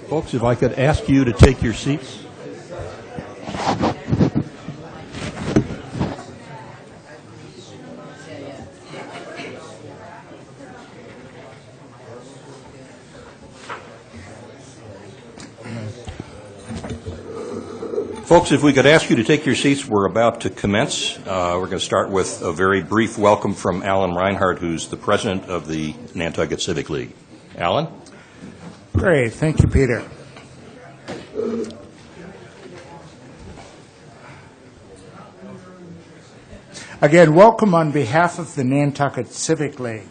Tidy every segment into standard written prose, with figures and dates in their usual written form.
Folks, if I could ask you to take your seats. Folks, if we could ask you to take your seats, we're about to commence. We're going to start with a very brief welcome from Alan Reinhardt, who's the president of the Nantucket Civic League. Alan? Great. Thank you, Peter. Again, welcome on behalf of the Nantucket Civic League.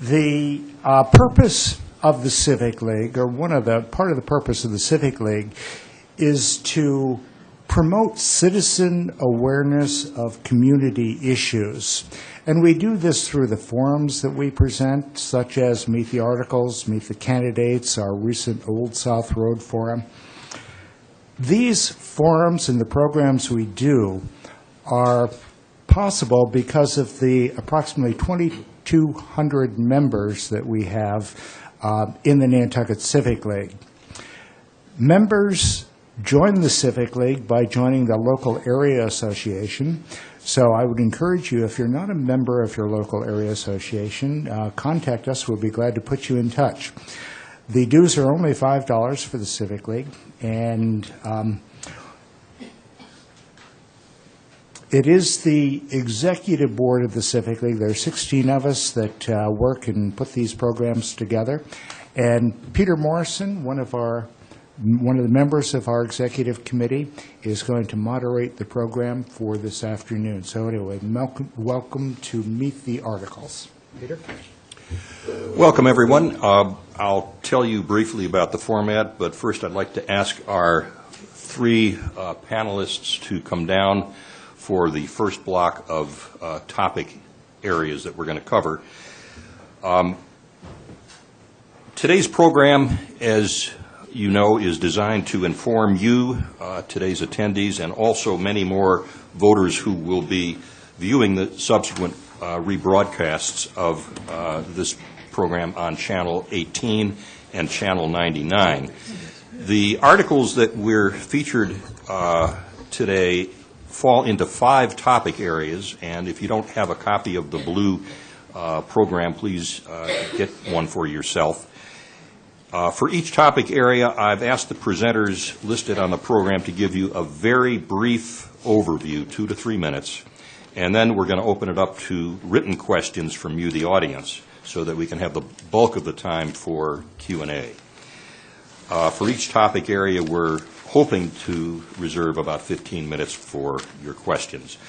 The purpose of the Civic League, or part of the purpose of the Civic League, is to promote citizen awareness of community issues. And we do this through the forums that we present, such as Meet the Articles, Meet the Candidates, our recent Old South Road Forum. These forums and the programs we do are possible because of the approximately 2,200 members that we have in the Nantucket Civic League. Members join the Civic League by joining the local area association. So I would encourage you, if you're not a member of your local area association, contact us. We'll be glad to put you in touch. The dues are only $5 for the Civic League, and it is the executive board of the Civic League. There are 16 of us that work and put these programs together. And Peter Morrison, one of the members of our executive committee, is going to moderate the program for this afternoon. So anyway, welcome to Meet the Articles. Peter? Welcome, everyone. I'll tell you briefly about the format, but first I'd like to ask our three panelists to come down for the first block of topic areas that we're going to cover. Today's program, as you know, is designed to inform you, today's attendees, and also many more voters who will be viewing the subsequent rebroadcasts of this program on Channel 18 and Channel 99. The articles that we're featured today fall into 5 topic areas, and if you don't have a copy of the blue program, please get one for yourself. For each topic area, I've asked the presenters listed on the program to give you a very brief overview, 2 to 3 minutes, and then we're going to open it up to written questions from you, the audience, so that we can have the bulk of the time for Q&A. For each topic area, we're hoping to reserve about 15 minutes for your questions.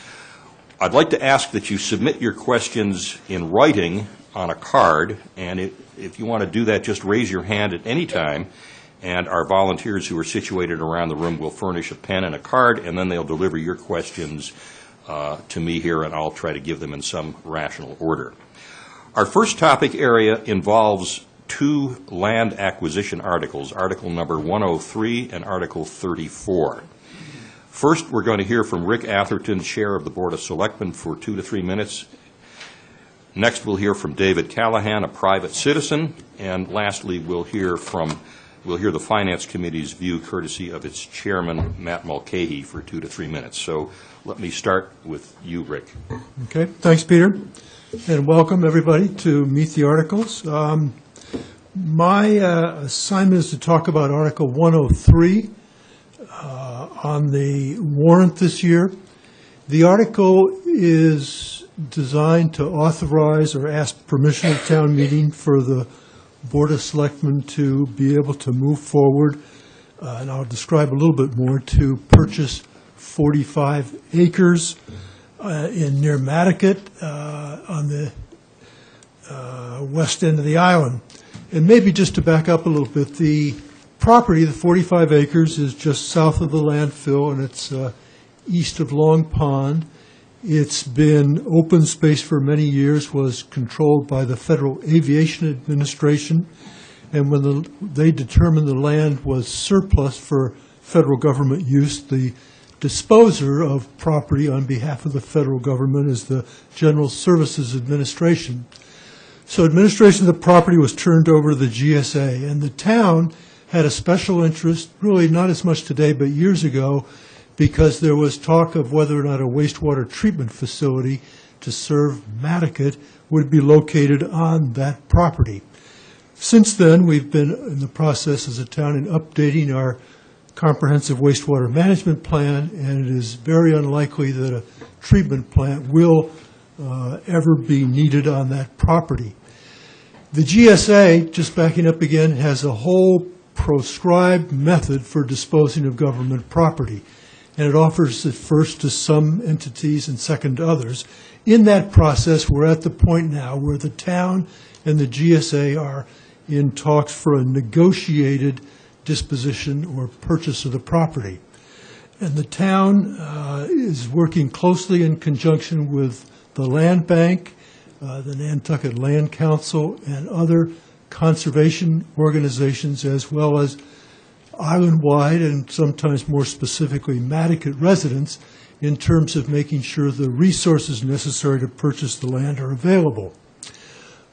I'd like to ask that you submit your questions in writing on a card, and if you want to do that, just raise your hand at any time, and our volunteers who are situated around the room will furnish a pen and a card, and then they'll deliver your questions to me here, and I'll try to give them in some rational order. Our first topic area involves 2 land acquisition articles, Article number 103 and Article 34. First, we're going to hear from Rick Atherton, Chair of the Board of Selectmen, for 2 to 3 minutes. Next, we'll hear from David Callahan, a private citizen, and lastly, we'll hear the Finance Committee's view, courtesy of its chairman, Matt Mulcahy, for 2 to 3 minutes. So let me start with you, Rick. Okay, thanks, Peter, and welcome everybody to Meet the Articles. My assignment is to talk about Article 103 on the warrant this year, The article is designed to authorize or ask permission of town meeting for the Board of Selectmen to be able to move forward, and I'll describe a little bit more, to purchase 45 acres near Nantucket on the west end of the island. And maybe just to back up a little bit, the property, the 45 acres, is just south of the landfill, and it's east of Long Pond. It's been open space for many years, was controlled by the Federal Aviation Administration, and when they determined the land was surplus for federal government use, the disposer of property on behalf of the federal government is the General Services Administration. So administration of the property was turned over to the GSA, and the town had a special interest, really not as much today, but years ago, because there was talk of whether or not a wastewater treatment facility to serve Nantucket would be located on that property. Since then, we've been in the process as a town in updating our comprehensive wastewater management plan, and it is very unlikely that a treatment plant will ever be needed on that property. The GSA, just backing up again, has a whole proscribed method for disposing of government property, and it offers it first to some entities and second to others. In that process, we're at the point now where the town and the GSA are in talks for a negotiated disposition or purchase of the property. And the town is working closely in conjunction with the Land Bank, the Nantucket Land Council, and other conservation organizations, as well as island-wide and sometimes more specifically Nantucket residents, in terms of making sure the resources necessary to purchase the land are available.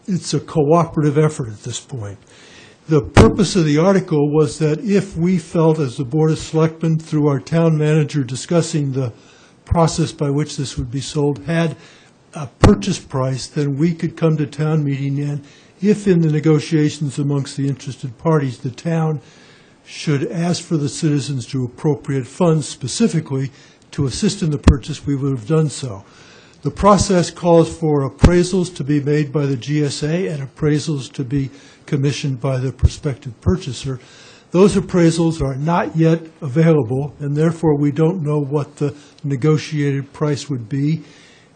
It's a cooperative effort at this point. The purpose of the article was that if we felt, as the Board of Selectmen, through our town manager discussing the process by which this would be sold, had a purchase price, then we could come to town meeting, and if in the negotiations amongst the interested parties, the town should ask for the citizens to appropriate funds specifically to assist in the purchase, we would have done so. The process calls for appraisals to be made by the GSA and appraisals to be commissioned by the prospective purchaser. Those appraisals are not yet available, and therefore we don't know what the negotiated price would be,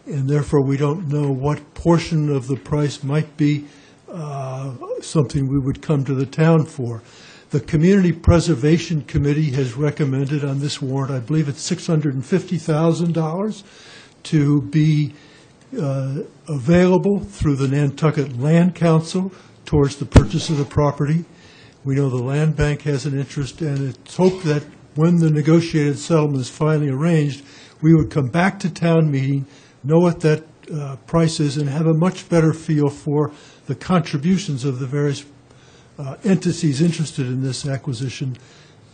and therefore we don't know what portion of the price might be something we would come to the town for. The Community Preservation Committee has recommended on this warrant, I believe it's $650,000, to be available through the Nantucket Land Council towards the purchase of the property. We know the Land Bank has an interest, and it's hoped that when the negotiated settlement is finally arranged, we would come back to town meeting, know what that price is, and have a much better feel for the contributions of the various entities interested in this acquisition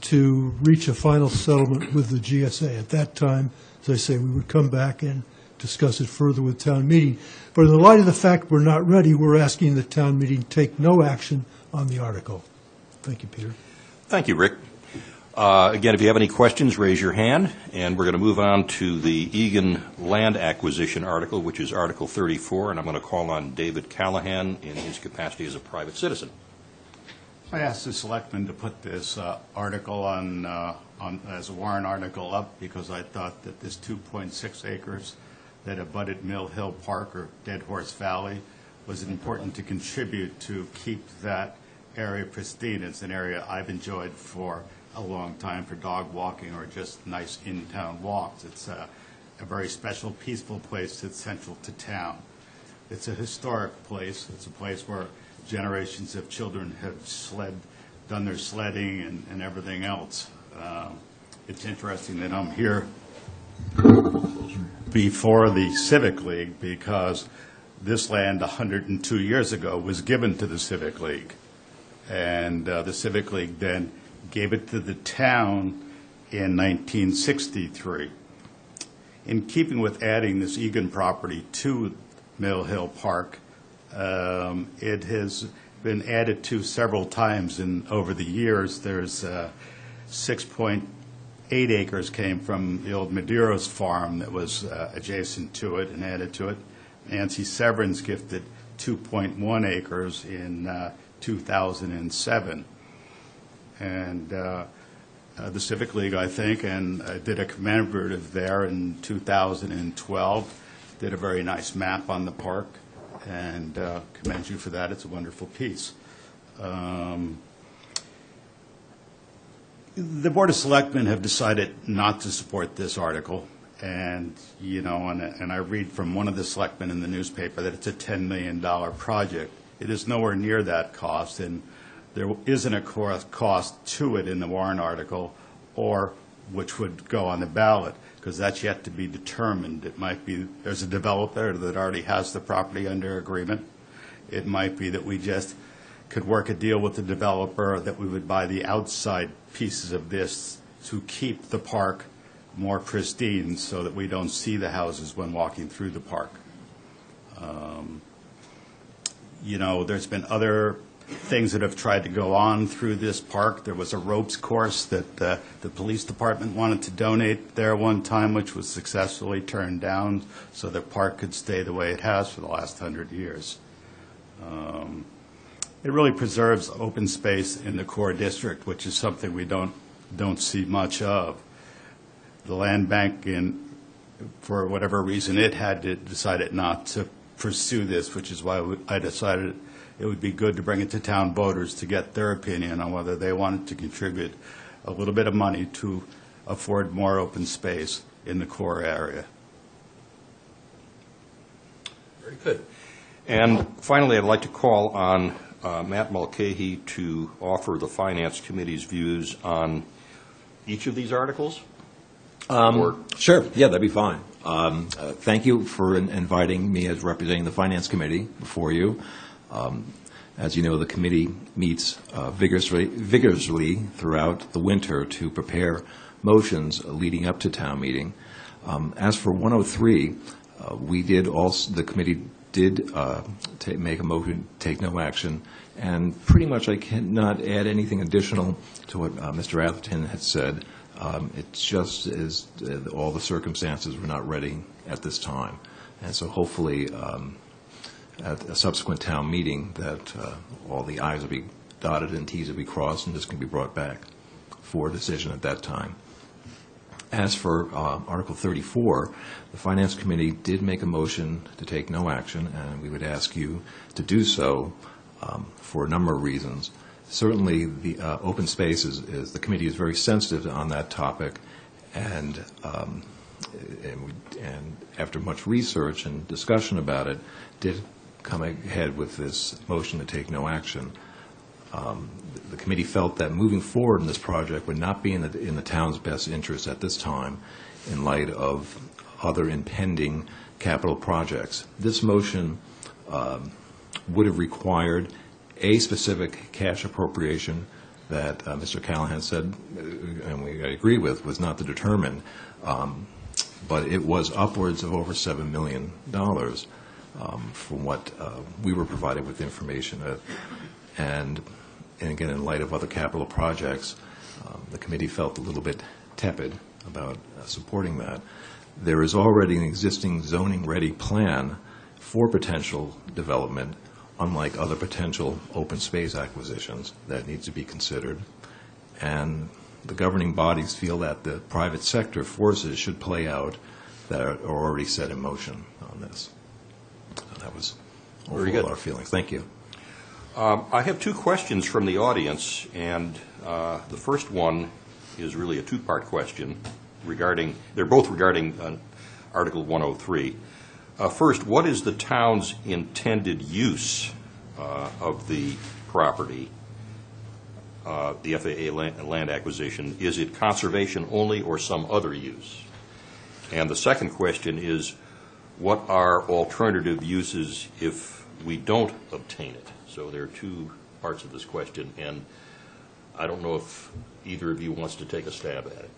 to reach a final settlement with the GSA. At that time, as I say, we would come back and discuss it further with town meeting. But in the light of the fact we're not ready, we're asking the town meeting take no action on the article. Thank you, Peter. Thank you, Rick. Again, if you have any questions, raise your hand, and we're going to move on to the Egan land acquisition article, which is Article 34, and I'm going to call on David Callahan in his capacity as a private citizen. I asked the selectmen to put this article on as a warrant article up because I thought that this 2.6 acres that abutted Mill Hill Park or Dead Horse Valley was important to contribute to keep that area pristine. It's an area I've enjoyed for a long time for dog walking or just nice in-town walks. It's a very special, peaceful place that's central to town. It's a historic place. It's a place where generations of children have done their sledding and everything else. It's interesting that I'm here before the Civic League because this land 102 years ago was given to the Civic League. And the Civic League then gave it to the town in 1963. In keeping with adding this Egan property to Mill Hill Park, it has been added to several times over the years. There's 6.8 8 acres came from the old Medeiros farm that was adjacent to it and added to it. Nancy Severance gifted 2.1 acres in 2007. And the Civic League, I think, and did a commemorative there in 2012, did a very nice map on the park, and commend you for that. It's a wonderful piece. The Board of Selectmen have decided not to support this article, and, you know, and I read from one of the selectmen in the newspaper that it's a $10 million project. It is nowhere near that cost, and there isn't a cost to it in the warrant article, or which would go on the ballot, because that's yet to be determined. It might be there's a developer that already has the property under agreement. It might be that we just could work a deal with the developer that we would buy the outside pieces of this to keep the park more pristine so that we don't see the houses when walking through the park. You know, there's been other things that have tried to go on through this park. There was a ropes course that the police department wanted to donate there one time, which was successfully turned down so the park could stay the way it has for the last 100 years. It really preserves open space in the core district, which is something we don't see much of. The land bank, for whatever reason, it had decided not to pursue this, which is why I decided it would be good to bring it to town voters to get their opinion on whether they wanted to contribute a little bit of money to afford more open space in the core area. Very good. And finally, I'd like to call on Matt Mulcahy to offer the Finance Committee's views on each of these articles. Sure. Yeah, that'd be fine. Thank you for inviting me as representing the Finance Committee before you. As you know, the committee meets vigorously throughout the winter to prepare motions leading up to town meeting. As for 103, the committee did make a motion, take no action, and pretty much I cannot add anything additional to what Mr. Atherton had said. It's just as all the circumstances were not ready at this time. And so hopefully at a subsequent town meeting that all the I's will be dotted and T's will be crossed and this can be brought back for a decision at that time. As for Article 34, the Finance Committee did make a motion to take no action, and we would ask you to do so for a number of reasons. Certainly, the open space the committee is very sensitive on that topic, and after much research and discussion about it, did come ahead with this motion to take no action. The committee felt that moving forward in this project would not be in the town's best interest at this time in light of other impending capital projects. This motion would have required a specific cash appropriation that Mr. Callahan said, and I agree with, was not to determine, but it was upwards of over $7 million from what we were provided with information. And again, in light of other capital projects, the committee felt a little bit tepid about supporting that. There is already an existing zoning-ready plan for potential development, unlike other potential open space acquisitions that needs to be considered. And the governing bodies feel that the private sector forces should play out that are already set in motion on this. So that was overall our feelings. Thank you. I have two questions from the audience, and the first one is really a two-part question they're both regarding Article 103. First, what is the town's intended use of the property, the FAA land acquisition? Is it conservation only or some other use? And the second question is, what are alternative uses if we don't obtain it? So there are two parts of this question, and I don't know if either of you wants to take a stab at it.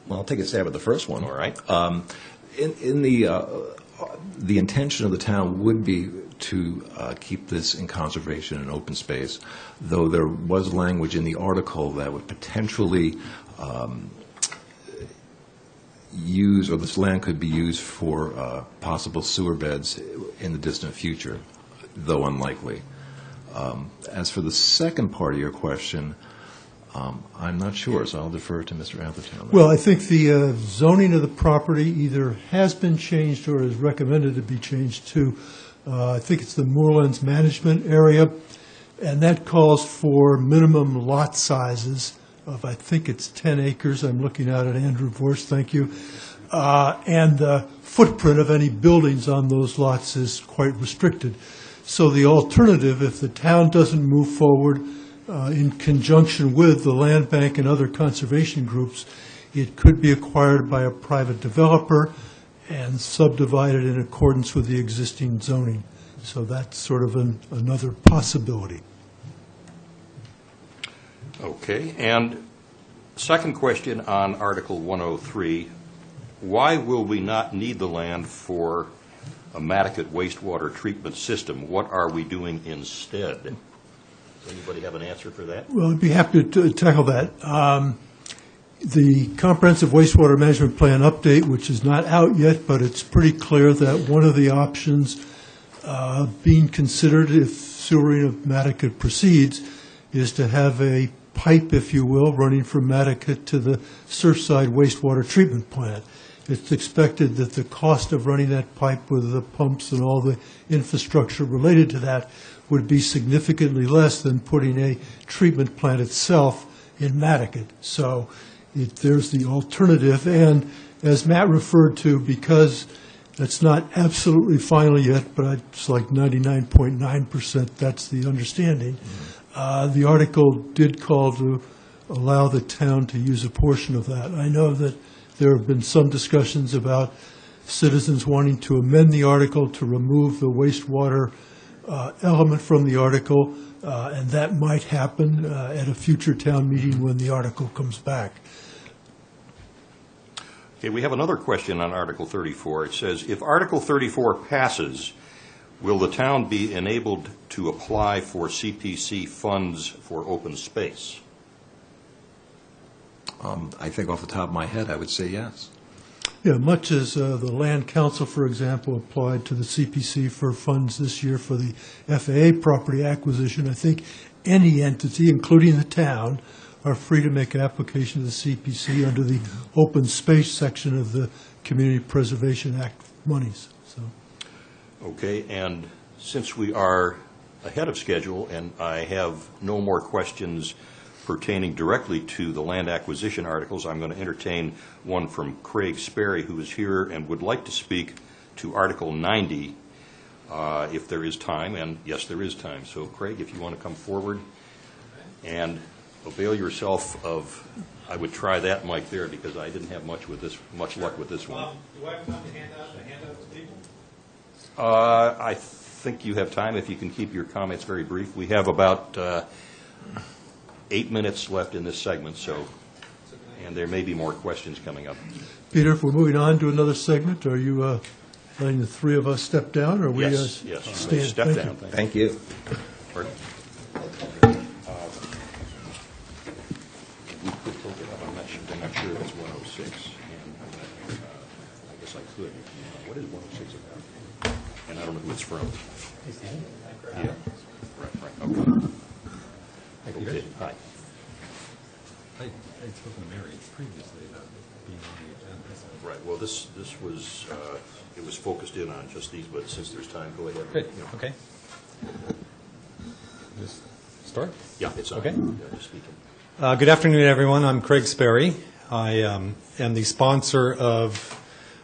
Well, I'll take a stab at the first one. All right. The intention of the town would be to keep this in conservation and open space, though there was language in the article that would potentially use, or this land could be used for possible sewer beds in the distant future, though unlikely. As for the second part of your question, I'm not sure, so I'll defer to Mr. Atherton on that. Well, I think the zoning of the property either has been changed or is recommended to be changed to, I think it's the moorlands management area, and that calls for minimum lot sizes of, I think it's 10 acres. I'm looking out at Andrew Vorst, thank you. And the footprint of any buildings on those lots is quite restricted. So the alternative, if the town doesn't move forward in conjunction with the land bank and other conservation groups, it could be acquired by a private developer and subdivided in accordance with the existing zoning. So that's sort of another possibility. Okay, and second question on Article 103, why will we not need the land for a Nantucket wastewater treatment system? What are we doing instead? Does anybody have an answer for that? Well, I'd be happy to tackle that. The Comprehensive Wastewater Management Plan update, which is not out yet, but it's pretty clear that one of the options being considered if sewering of Nantucket proceeds is to have a pipe, if you will, running from Nantucket to the Surfside wastewater treatment plant. It's expected that the cost of running that pipe with the pumps and all the infrastructure related to that would be significantly less than putting a treatment plant itself in Nantucket. So there's the alternative. And as Matt referred to, because it's not absolutely final yet, but it's like 99.9%, that's the understanding, the article did call to allow the town to use a portion of that. I know that there have been some discussions about citizens wanting to amend the article to remove the wastewater element from the article, and that might happen at a future town meeting when the article comes back. Okay, we have another question on Article 34. It says, if Article 34 passes, will the town be enabled to apply for CPC funds for open space? I think off the top of my head, I would say yes. Yeah, much as the Land Council, for example, applied to the CPC for funds this year for the FAA property acquisition, I think any entity, including the town, are free to make an application to the CPC under the open space section of the Community Preservation Act monies. So, Okay, and since we are ahead of schedule and I have no more questions pertaining directly to the land acquisition articles, I'm going to entertain one from Craig Sperry, who is here and would like to speak to Article 90, if there is time, and yes, there is time. So, Craig, if you want to come forward and avail yourself of, I would try that mic there because I didn't have much luck with this one. Do I have time to hand out to people? I think you have time if you can keep your comments very brief. We have about 8 minutes left in this segment, so, and there may be more questions coming up. Peter, if we're moving on to another segment, are you letting the three of us step down, or are we Yes, stand? step Thank down. you. Thank you. Pardon? We could take it up, I'm not sure if it's 106, and I guess I could. What is 106 about? And I don't know who it's from. Yeah, right, okay. Okay, hi. I'd spoken to Mary previously about being on the agenda. Right, well, this was, it was focused in on just these, but since there's time, go ahead. Great, okay. Just start? Yeah, it's on. Okay. Yeah, just speaking. Good afternoon, everyone. I'm Craig Sperry. I am the sponsor of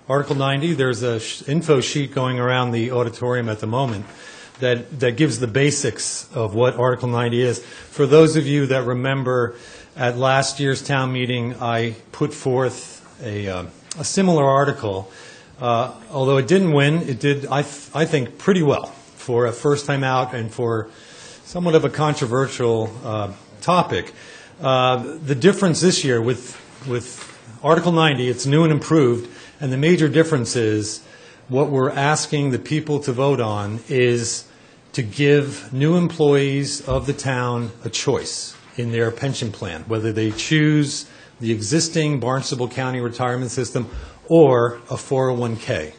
Article 90. There's a info sheet going around the auditorium at the moment that gives the basics of what Article 90 is. For those of you that remember, at last year's town meeting, I put forth a similar article. Although it didn't win, it did, I think, pretty well for a first time out and for somewhat of a controversial topic. The difference this year with Article 90, it's new and improved, and the major difference is what we're asking the people to vote on is to give new employees of the town a choice in their pension plan, whether they choose the existing Barnstable County retirement system or a 401k.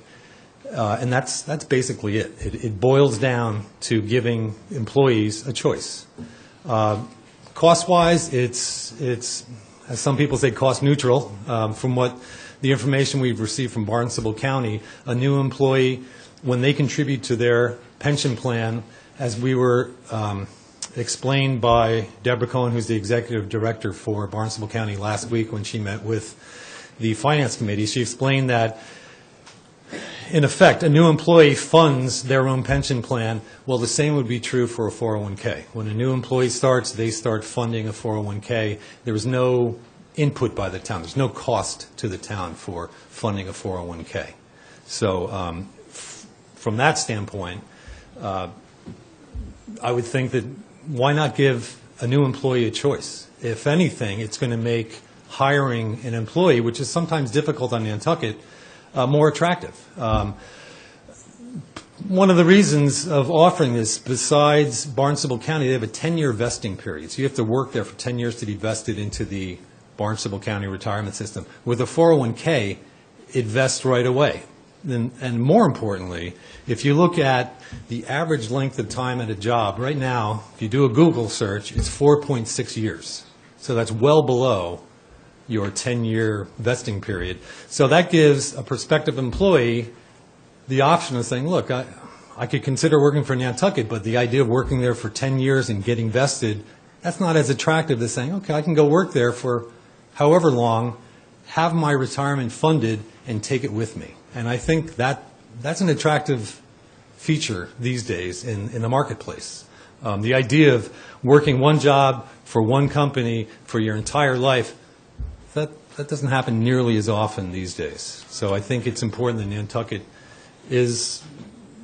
And that's basically it. It boils down to giving employees a choice. Cost-wise, it's, as some people say, cost neutral. From what the information we've received from Barnstable County, a new employee, when they contribute to their pension plan, as we were explained by Deborah Cohen, who's the executive director for Barnstable County last week when she met with the Finance Committee, she explained that, in effect, a new employee funds their own pension plan. Well, the same would be true for a 401k. When a new employee starts, they start funding a 401k. There is no input by the town. There's no cost to the town for funding a 401k. So from that standpoint, I would think that why not give a new employee a choice? If anything, it's going to make hiring an employee, which is sometimes difficult on Nantucket, more attractive. One of the reasons of offering this, besides Barnstable County, they have a 10-year vesting period. So you have to work there for 10 years to be vested into the Barnstable County retirement system. With a 401k, it vests right away. And more importantly, if you look at the average length of time at a job, right now, if you do a Google search, it's 4.6 years. So that's well below your 10-year vesting period. So that gives a prospective employee the option of saying, look, I could consider working for Nantucket, but the idea of working there for 10 years and getting vested, that's not as attractive as saying, okay, I can go work there for however long, have my retirement funded, and take it with me. And I think that's an attractive feature these days in the marketplace. The idea of working one job for one company for your entire life, that doesn't happen nearly as often these days. So I think it's important that Nantucket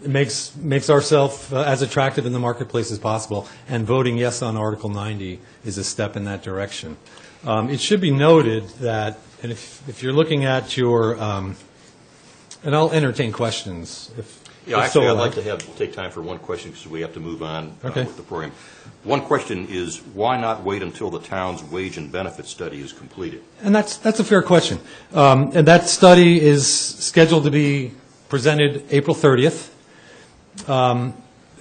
makes ourselves as attractive in the marketplace as possible, and voting yes on Article 90 is a step in that direction. It should be noted that, and if you're looking at your, and I'll entertain questions if Actually, so I'd like to take time for one question because we have to move on Okay. with the program. One question is, why not wait until the town's wage and benefit study is completed? And that's a fair question. And that study is scheduled to be presented April 30th.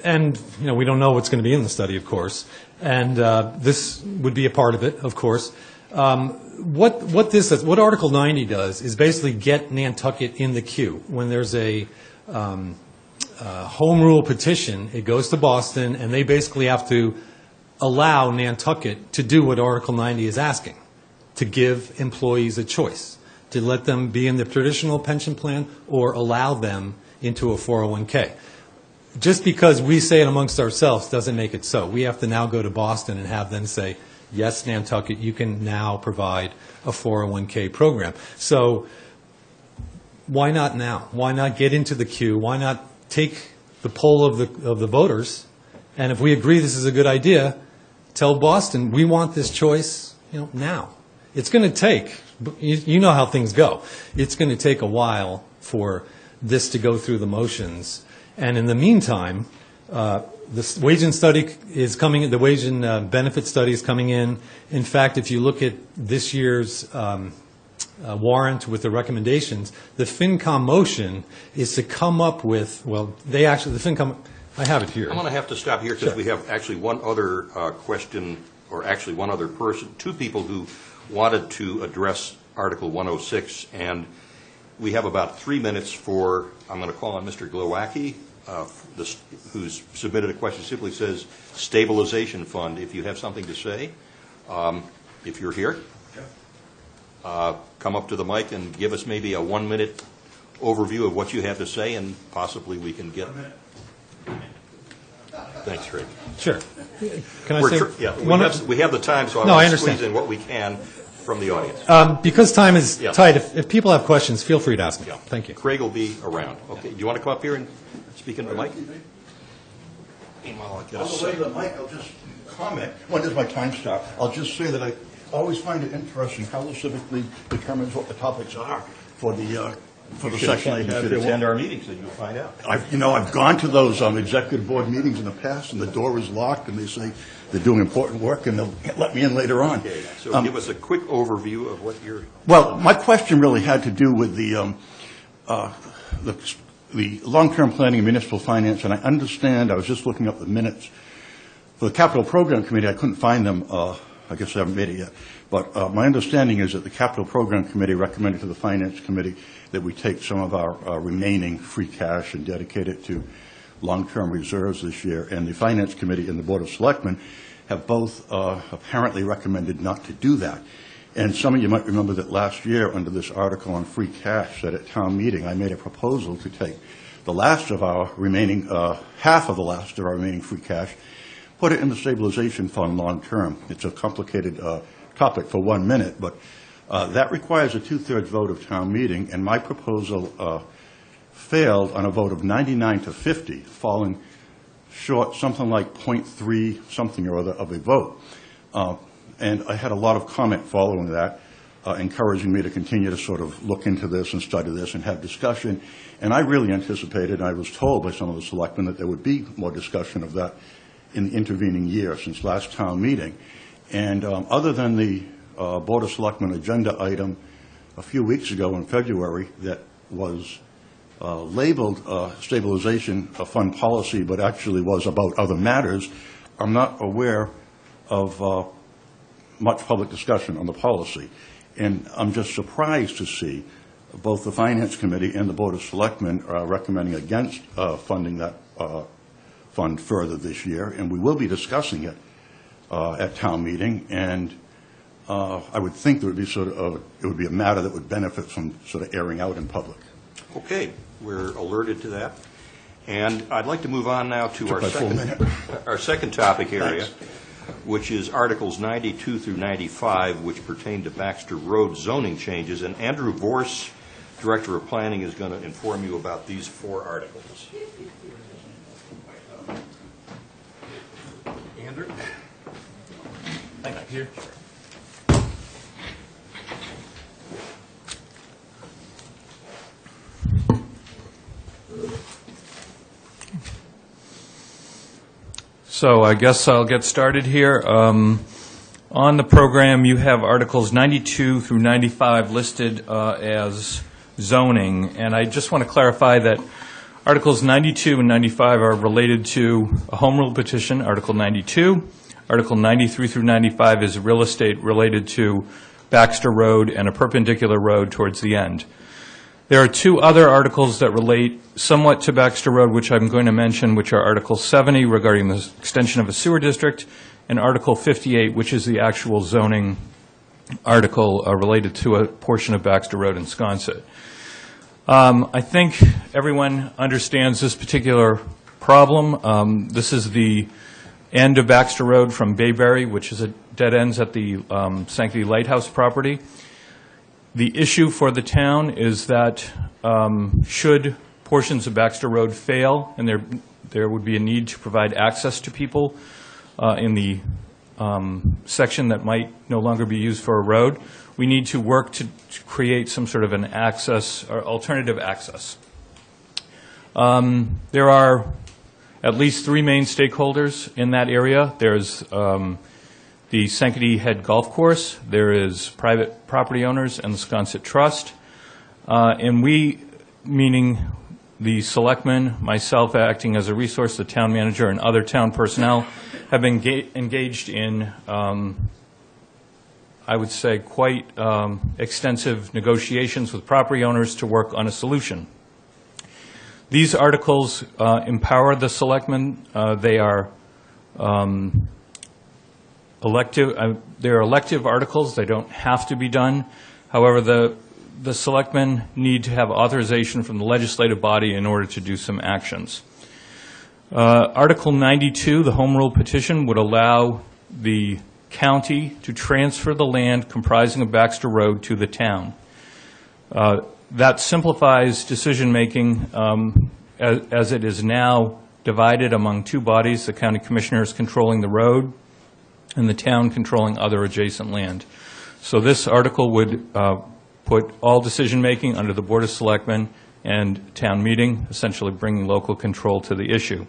And, we don't know what's going to be in the study, of course. And this would be a part of it, of course. What this does, what Article 90 does, is basically get Nantucket in the queue. When there's a home rule petition, it goes to Boston, and they basically have to allow Nantucket to do what Article 90 is asking, to give employees a choice, to let them be in the traditional pension plan or allow them into a 401k. Just because we say it amongst ourselves doesn't make it so. We have to now go to Boston and have them say, yes, Nantucket, you can now provide a 401k program. So why not now? Why not get into the queue? Why not take the poll of the voters? And if we agree this is a good idea, tell Boston we want this choice, now. It's going to take, you know how things go. It's going to take a while for this to go through the motions. And in the meantime, the wage and study is coming. The wage and benefit study is coming in. In fact, if you look at this year's warrant with the recommendations, the FinCom motion is to come up with, the FinCom, I have it here. I'm going to have to stop here because we have actually one other question, or actually one other person, two people who wanted to address Article 106, and we have about 3 minutes for, I'm going to call on Mr. Glowacki, who's submitted a question. Simply says stabilization fund. If you have something to say, if you're here, come up to the mic and give us maybe a 1-minute overview of what you have to say, and possibly we can get. Thanks, Craig. Sure. Can I say? We have the time, so No, I want to understand. squeeze in what we can from the audience. Because time is Yeah. tight, if people have questions, feel free to ask them. Yeah. Thank you. Craig will be around. Okay. Do you want to come up here and speak into the mic? Meanwhile, I'll get a On the way to the mic, I'll just comment. When does my time stop? I'll just say that I always find it interesting how the Civic League determines what the topics are for the for the section they You have should there. attend our meetings, and you'll find out. I've gone to those executive board meetings in the past, and the door is locked, and they say they're doing important work, and they'll let me in later on. Okay, so give us a quick overview of what you're... Well, my question really had to do with the long-term planning and municipal finance, and I understand, I was just looking up the minutes for the capital program committee. I couldn't find them. I guess I haven't made it yet. But my understanding is that the capital program committee recommended to the finance committee that we take some of our remaining free cash and dedicate it to long-term reserves this year. And the finance committee and the board of selectmen have both apparently recommended not to do that. And some of you might remember that last year, under this article on free cash, that at town meeting, I made a proposal to take the last of our remaining, half of the last of our remaining free cash, put it in the stabilization fund long-term. It's a complicated topic for 1 minute, but that requires a two-thirds vote of town meeting, and my proposal failed on a vote of 99 to 50, falling short something like 0.3 something or other of a vote. And I had a lot of comment following that, encouraging me to continue to sort of look into this and study this and have discussion. And I really anticipated, and I was told by some of the selectmen, that there would be more discussion of that in the intervening year since last town meeting. And other than the Board of Selectmen agenda item a few weeks ago in February that was labeled stabilization fund policy, but actually was about other matters, I'm not aware of much public discussion on the policy. And I'm just surprised to see both the Finance Committee and the Board of Selectmen recommending against funding that fund further this year. And we will be discussing it at town meeting. And I would think there would be it would be a matter that would benefit from sort of airing out in public. Okay, we're alerted to that. And I'd like to move on now to our second topic area, which is Articles 92 through 95, which pertain to Baxter Road zoning changes. And Andrew Vorse, Director of Planning, is going to inform you about these 4 articles. Andrew? Thank you. So I guess I'll get started here. On the program, you have Articles 92 through 95 listed as zoning, and I just want to clarify that Articles 92 and 95 are related to a home rule petition, Article 92. Article 93 through 95 is real estate related to Baxter Road and a perpendicular road towards the end. There are 2 other articles that relate somewhat to Baxter Road, which I'm going to mention, which are Article 70 regarding the extension of a sewer district, and Article 58, which is the actual zoning article related to a portion of Baxter Road in Sconset. I think everyone understands this particular problem. This is the end of Baxter Road from Bayberry, which is a dead ends at the Sanctity Lighthouse property. The issue for the town is that should portions of Baxter Road fail, and there would be a need to provide access to people in the section that might no longer be used for a road, we need to work to create some sort of an access or alternative access. There are at least 3 main stakeholders in that area. There's the Sanctity Head Golf Course, there is private property owners, and the Sconset Trust. And we, meaning the selectmen, myself acting as a resource, the town manager, and other town personnel, have been engaged in, I would say, quite extensive negotiations with property owners to work on a solution. These articles empower the selectmen. They are they're elective articles. They don't have to be done. However, the selectmen need to have authorization from the legislative body in order to do some actions. Article 92, the home rule petition, would allow the county to transfer the land comprising of Baxter Road to the town. That simplifies decision-making as it is now divided among 2 bodies, the county commissioners controlling the road and the town controlling other adjacent land. So this article would put all decision-making under the Board of Selectmen and town meeting, essentially bringing local control to the issue.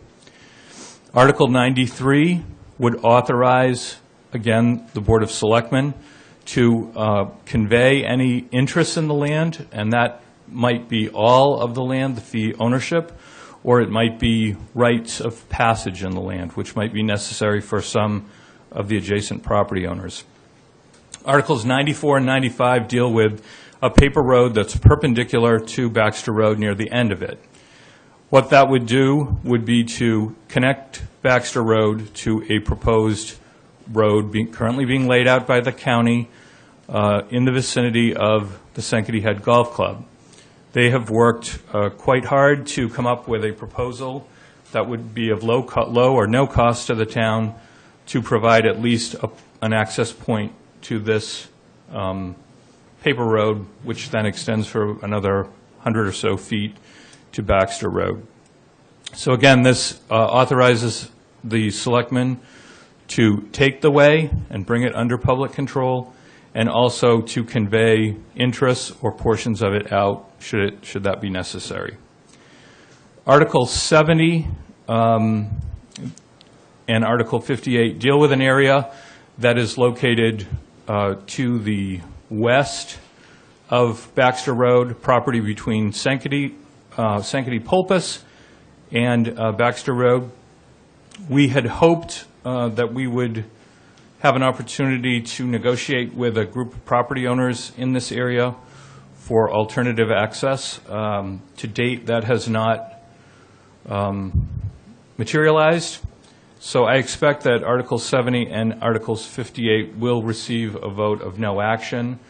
Article 93 would authorize, again, the Board of Selectmen to convey any interest in the land, and that might be all of the land, the fee ownership, or it might be rights of passage in the land, which might be necessary for some of the adjacent property owners. Articles 94 and 95 deal with a paper road that's perpendicular to Baxter Road near the end of it. What that would do would be to connect Baxter Road to a proposed road currently being laid out by the county in the vicinity of the Sankaty Head Golf Club. They have worked quite hard to come up with a proposal that would be of low or no cost to the town to provide at least an access point to this paper road, which then extends for another 100 or so feet to Baxter Road. So again, this authorizes the selectmen to take the way and bring it under public control, and also to convey interests or portions of it out should that be necessary. Article 70 and Article 58 deal with an area that is located to the west of Baxter Road, property between Sankaty Pulpus and Baxter Road. We had hoped that we would have an opportunity to negotiate with a group of property owners in this area for alternative access. To date, that has not materialized. So I expect that Article 70 and Articles 58 will receive a vote of no action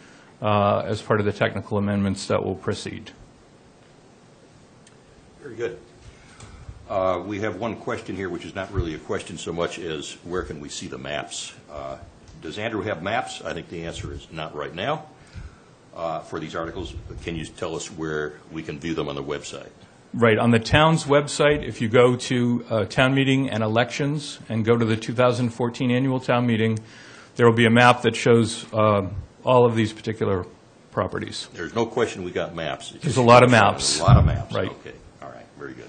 as part of the technical amendments that will proceed. Very good. We have one question here, which is not really a question so much as where can we see the maps? Does Andrew have maps? I think the answer is not right now for these articles. But can you tell us where we can view them on the website? Right. On the town's website, if you go to town meeting and elections and go to the 2014 annual town meeting, there will be a map that shows all of these particular properties. There's no question we got maps. There's a lot of maps. A lot of maps. Right. Okay. All right. Very good.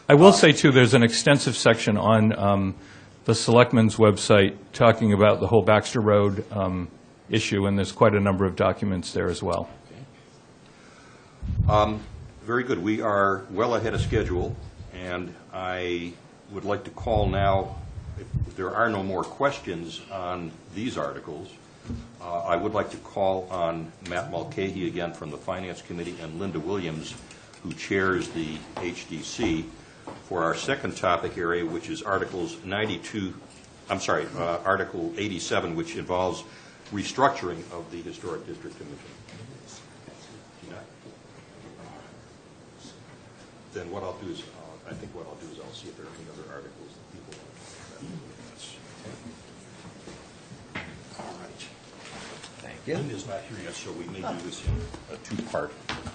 I will say, too, there's an extensive section on the Selectmen's website talking about the whole Baxter Road issue, and there's quite a number of documents there as well. Okay. Very good. We are well ahead of schedule, and I would like to call now, if there are no more questions on these articles, I would like to call on Matt Mulcahy again from the Finance Committee and Linda Williams, who chairs the HDC, for our second topic area, which is Article 87, which involves restructuring of the Historic District Commission. Then what I'll do is, I think what I'll do is I'll see if there are any other articles that people want to. All right. Thank you. Linda's not here yet, so we may do this in a two-part.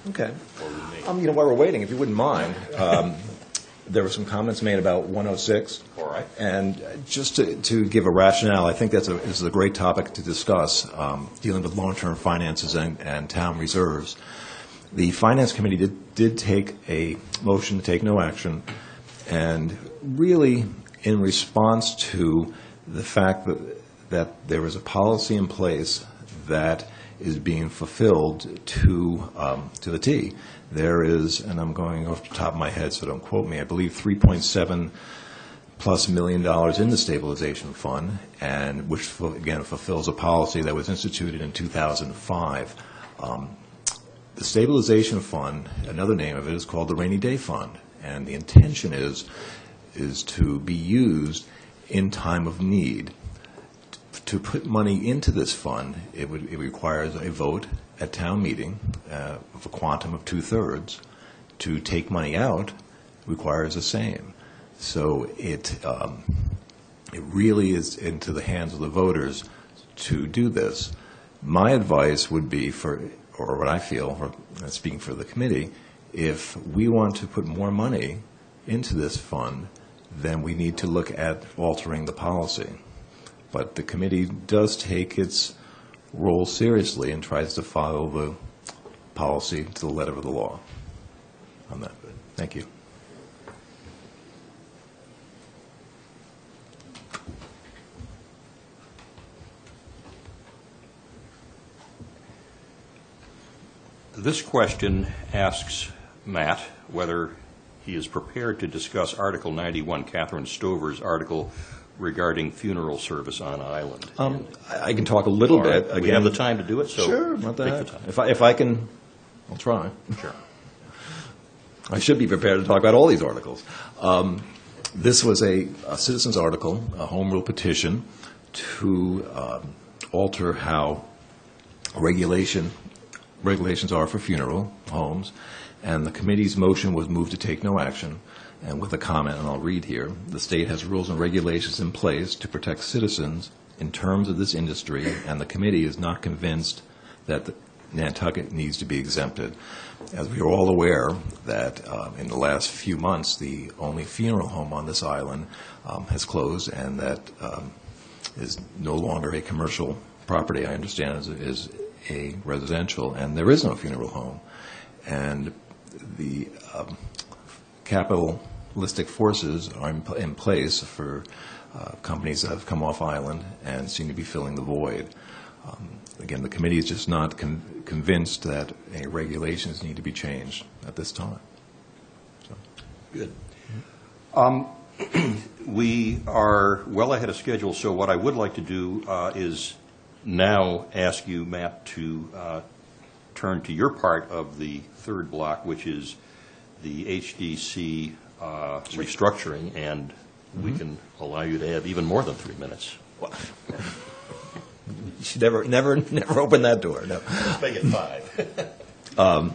Okay. Or we may. While we're waiting, if you wouldn't mind, there were some comments made about 106. All right. And just to give a rationale, I think this is a great topic to discuss, dealing with long-term finances and town reserves. The Finance Committee did take a motion to take no action, and really in response to the fact that there is a policy in place that is being fulfilled to the T. There is, and I'm going off the top of my head, so don't quote me, I believe $3.7+ million in the stabilization fund, and which, again, fulfills a policy that was instituted in 2005. The stabilization fund, another name of it, is called the Rainy Day Fund, and the intention is to be used in time of need. To put money into this fund, it requires a vote at town meeting of a quantum of 2/3. To take money out requires the same. So it really is into the hands of the voters to do this. My advice would be or what I feel, or speaking for the committee, if we want to put more money into this fund, then we need to look at altering the policy. But the committee does take its role seriously and tries to follow policy to the letter of the law on that. Thank you. This question asks Matt whether he is prepared to discuss Article 91, Catherine Stover's article regarding funeral service on island. I can talk a little bit. Again, we Again, have the time to do it, so sure, not take that. the time. If I can, I'll try. Sure. I should be prepared to talk about all these articles. This was a citizen's article, a home rule petition, to alter how regulations are for funeral homes, and the committee's motion was moved to take no action, and with a comment, and I'll read here, the state has rules and regulations in place to protect citizens in terms of this industry, and the committee is not convinced that Nantucket needs to be exempted. As we are all aware that in the last few months, the only funeral home on this island has closed, and that is no longer a commercial property. I understand is a residential, and there is no funeral home. And the capitalistic forces are in place for companies that have come off island and seem to be filling the void. Again, the committee is just not convinced that any regulations need to be changed at this time. So. Good. We are well ahead of schedule, so what I would like to do is now ask you, Matt, to turn to your part of the third block, which is the HDC restructuring, and we can allow you to have even more than 3 minutes. You should never open that door. No. Let's make it 5.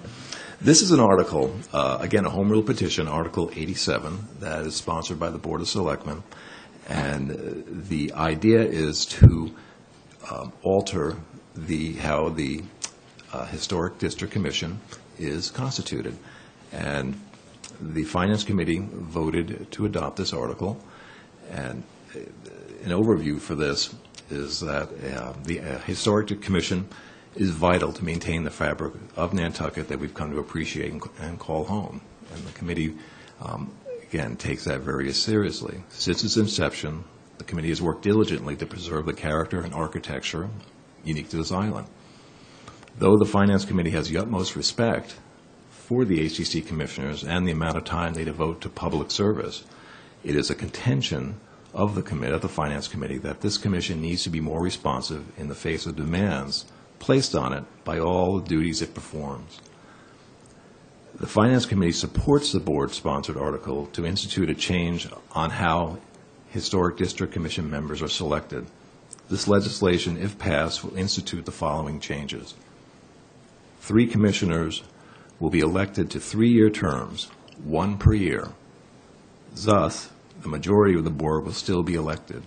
This is an article, again, a home rule petition, Article 87, that is sponsored by the Board of Selectmen. And the idea is to alter how the Historic District Commission is constituted. And the Finance Committee voted to adopt this article. And an overview for this is that the Historic Commission is vital to maintain the fabric of Nantucket that we've come to appreciate and call home. And the committee, again, takes that very seriously. Since its inception, the committee has worked diligently to preserve the character and architecture unique to this island. Though the Finance Committee has the utmost respect for the HDC commissioners and the amount of time they devote to public service, it is a contention of the Finance Committee that this commission needs to be more responsive in the face of demands placed on it by all the duties it performs. The Finance Committee supports the board-sponsored article to institute a change on how Historic District Commission members are selected. This legislation, if passed, will institute the following changes. 3 commissioners will be elected to 3-year terms, 1 per year. Thus, the majority of the board will still be elected.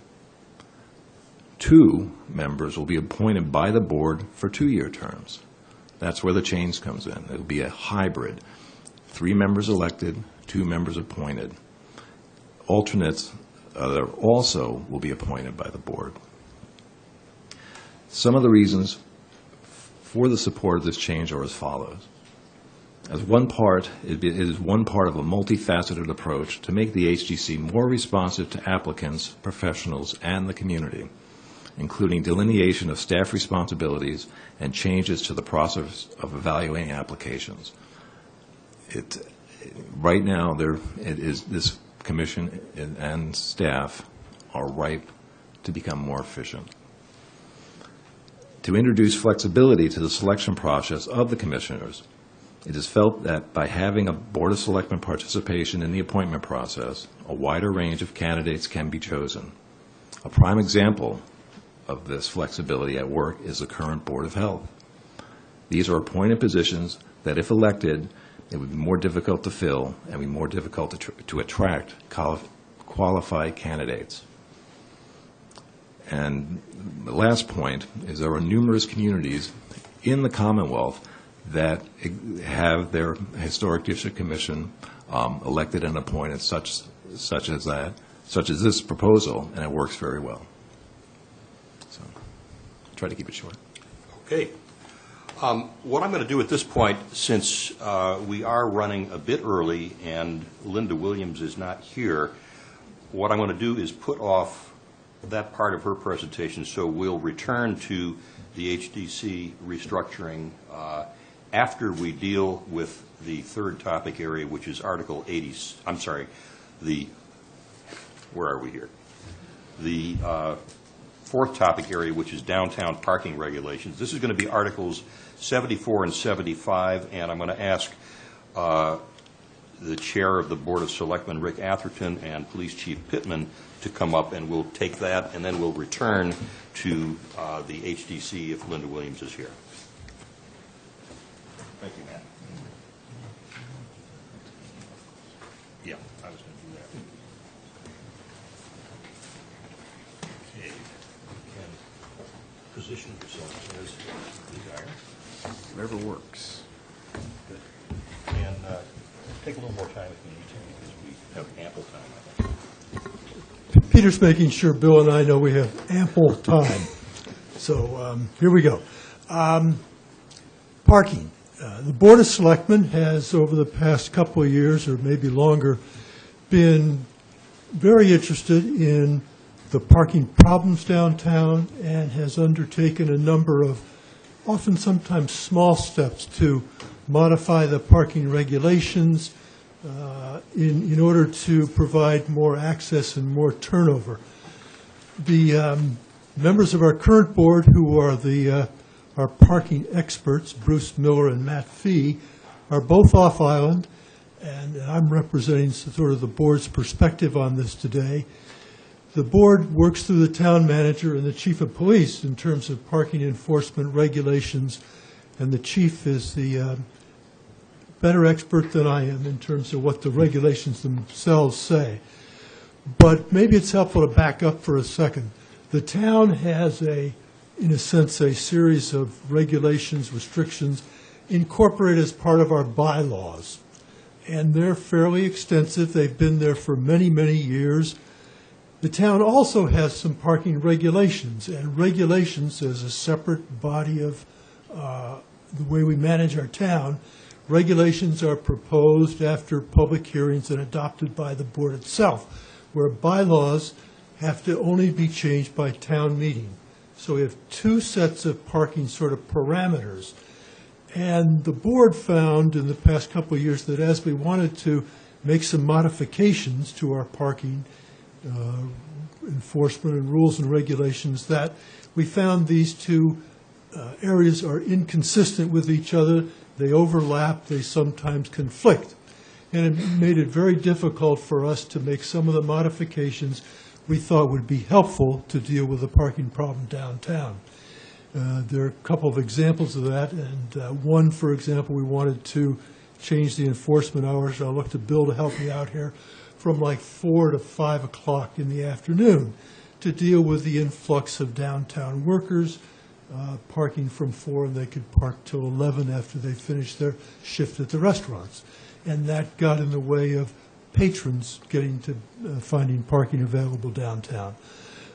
2 members will be appointed by the board for 2-year terms. That's where the change comes in. It will be a hybrid. 3 members elected, 2 members appointed. Alternates also will be appointed by the board. Some of the reasons for the support of this change are as follows. As one part, it is one part of a multifaceted approach to make the HDC more responsive to applicants, professionals, and the community, including delineation of staff responsibilities and changes to the process of evaluating applications. Right now, this commission and staff are ripe to become more efficient. To introduce flexibility to the selection process of the commissioners, it is felt that by having a Board of Selectmen participation in the appointment process, a wider range of candidates can be chosen. A prime example of this flexibility at work is the current Board of Health. These are appointed positions that, if elected, it would be more difficult to fill and be more difficult to attract qualified candidates. And the last point is there are numerous communities in the Commonwealth that have their Historic District Commission elected and appointed such as this proposal, and it works very well. So, try to keep it short. Okay. What I'm going to do at this point, since we are running a bit early and Linda Williams is not here, what I'm going to do is put off that part of her presentation, so we'll return to the HDC restructuring after we deal with the third topic area, which is Article 80, I'm sorry, where are we here? The fourth topic area, which is downtown parking regulations. This is going to be Articles 74 and 75, and I'm going to ask the Chair of the Board of Selectmen, Rick Atherton, and Police Chief Pittman to come up, and we'll take that, and then we'll return to the HDC if Linda Williams is here. Thank you, Matt. Yeah, I was going to do that. Okay. And position yourself as the guy. Whatever works. Good. And take a little more time if you need to, because we have ample time, I think. Peter's making sure Bill and I know we have ample time. So here we go. Parking. The Board of Selectmen has, over the past couple of years, or maybe longer, been very interested in the parking problems downtown and has undertaken a number of, often sometimes small steps to modify the parking regulations in order to provide more access and more turnover. The members of our current board, who are our parking experts, Bruce Miller and Matt Fee, are both off island, and I'm representing sort of the board's perspective on this today. The board works through the town manager and the chief of police in terms of parking enforcement regulations, and the chief is the better expert than I am in terms of what the regulations themselves say. But maybe it's helpful to back up for a second. The town has in a sense, a series of regulations, restrictions, incorporated as part of our bylaws. And they're fairly extensive. They've been there for many, many years. The town also has some parking regulations, and regulations as a separate body of the way we manage our town. Regulations are proposed after public hearings and adopted by the board itself, where bylaws have to only be changed by town meeting. So we have two sets of parking sort of parameters. And the board found in the past couple of years that as we wanted to make some modifications to our parking enforcement and rules and regulations, that we found these two areas are inconsistent with each other. They overlap, they sometimes conflict. And it made it very difficult for us to make some of the modifications we thought would be helpful to deal with the parking problem downtown. There are a couple of examples of that, and one, for example, we wanted to change the enforcement hours. I'll look to Bill to help me out here, from like 4 to 5 o'clock in the afternoon to deal with the influx of downtown workers, parking from 4, and they could park till 11 after they finished their shift at the restaurants. And that got in the way of patrons getting to finding parking available downtown.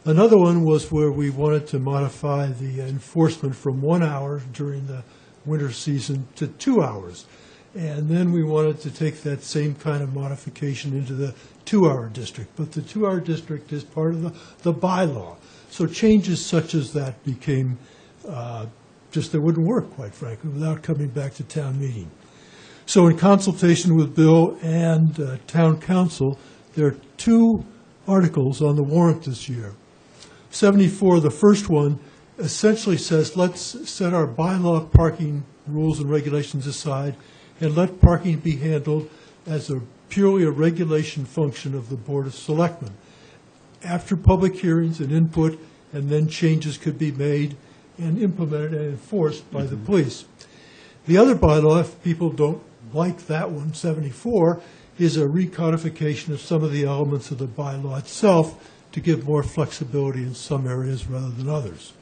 Another one was where we wanted to modify the enforcement from 1 hour during the winter season to 2 hours. And then we wanted to take that same kind of modification into the 2-hour district. But the 2-hour district is part of the bylaw. So changes such as that became they wouldn't work, quite frankly, without coming back to town meeting. So in consultation with Bill and town council, there are 2 articles on the warrant this year. 74, the first one, essentially says let's set our bylaw parking rules and regulations aside and let parking be handled as purely a regulation function of the Board of Selectmen. After public hearings and input, and then changes could be made and implemented and enforced by the police. The other bylaw, if people don't like that one, 74, is a recodification of some of the elements of the bylaw itself to give more flexibility in some areas rather than others.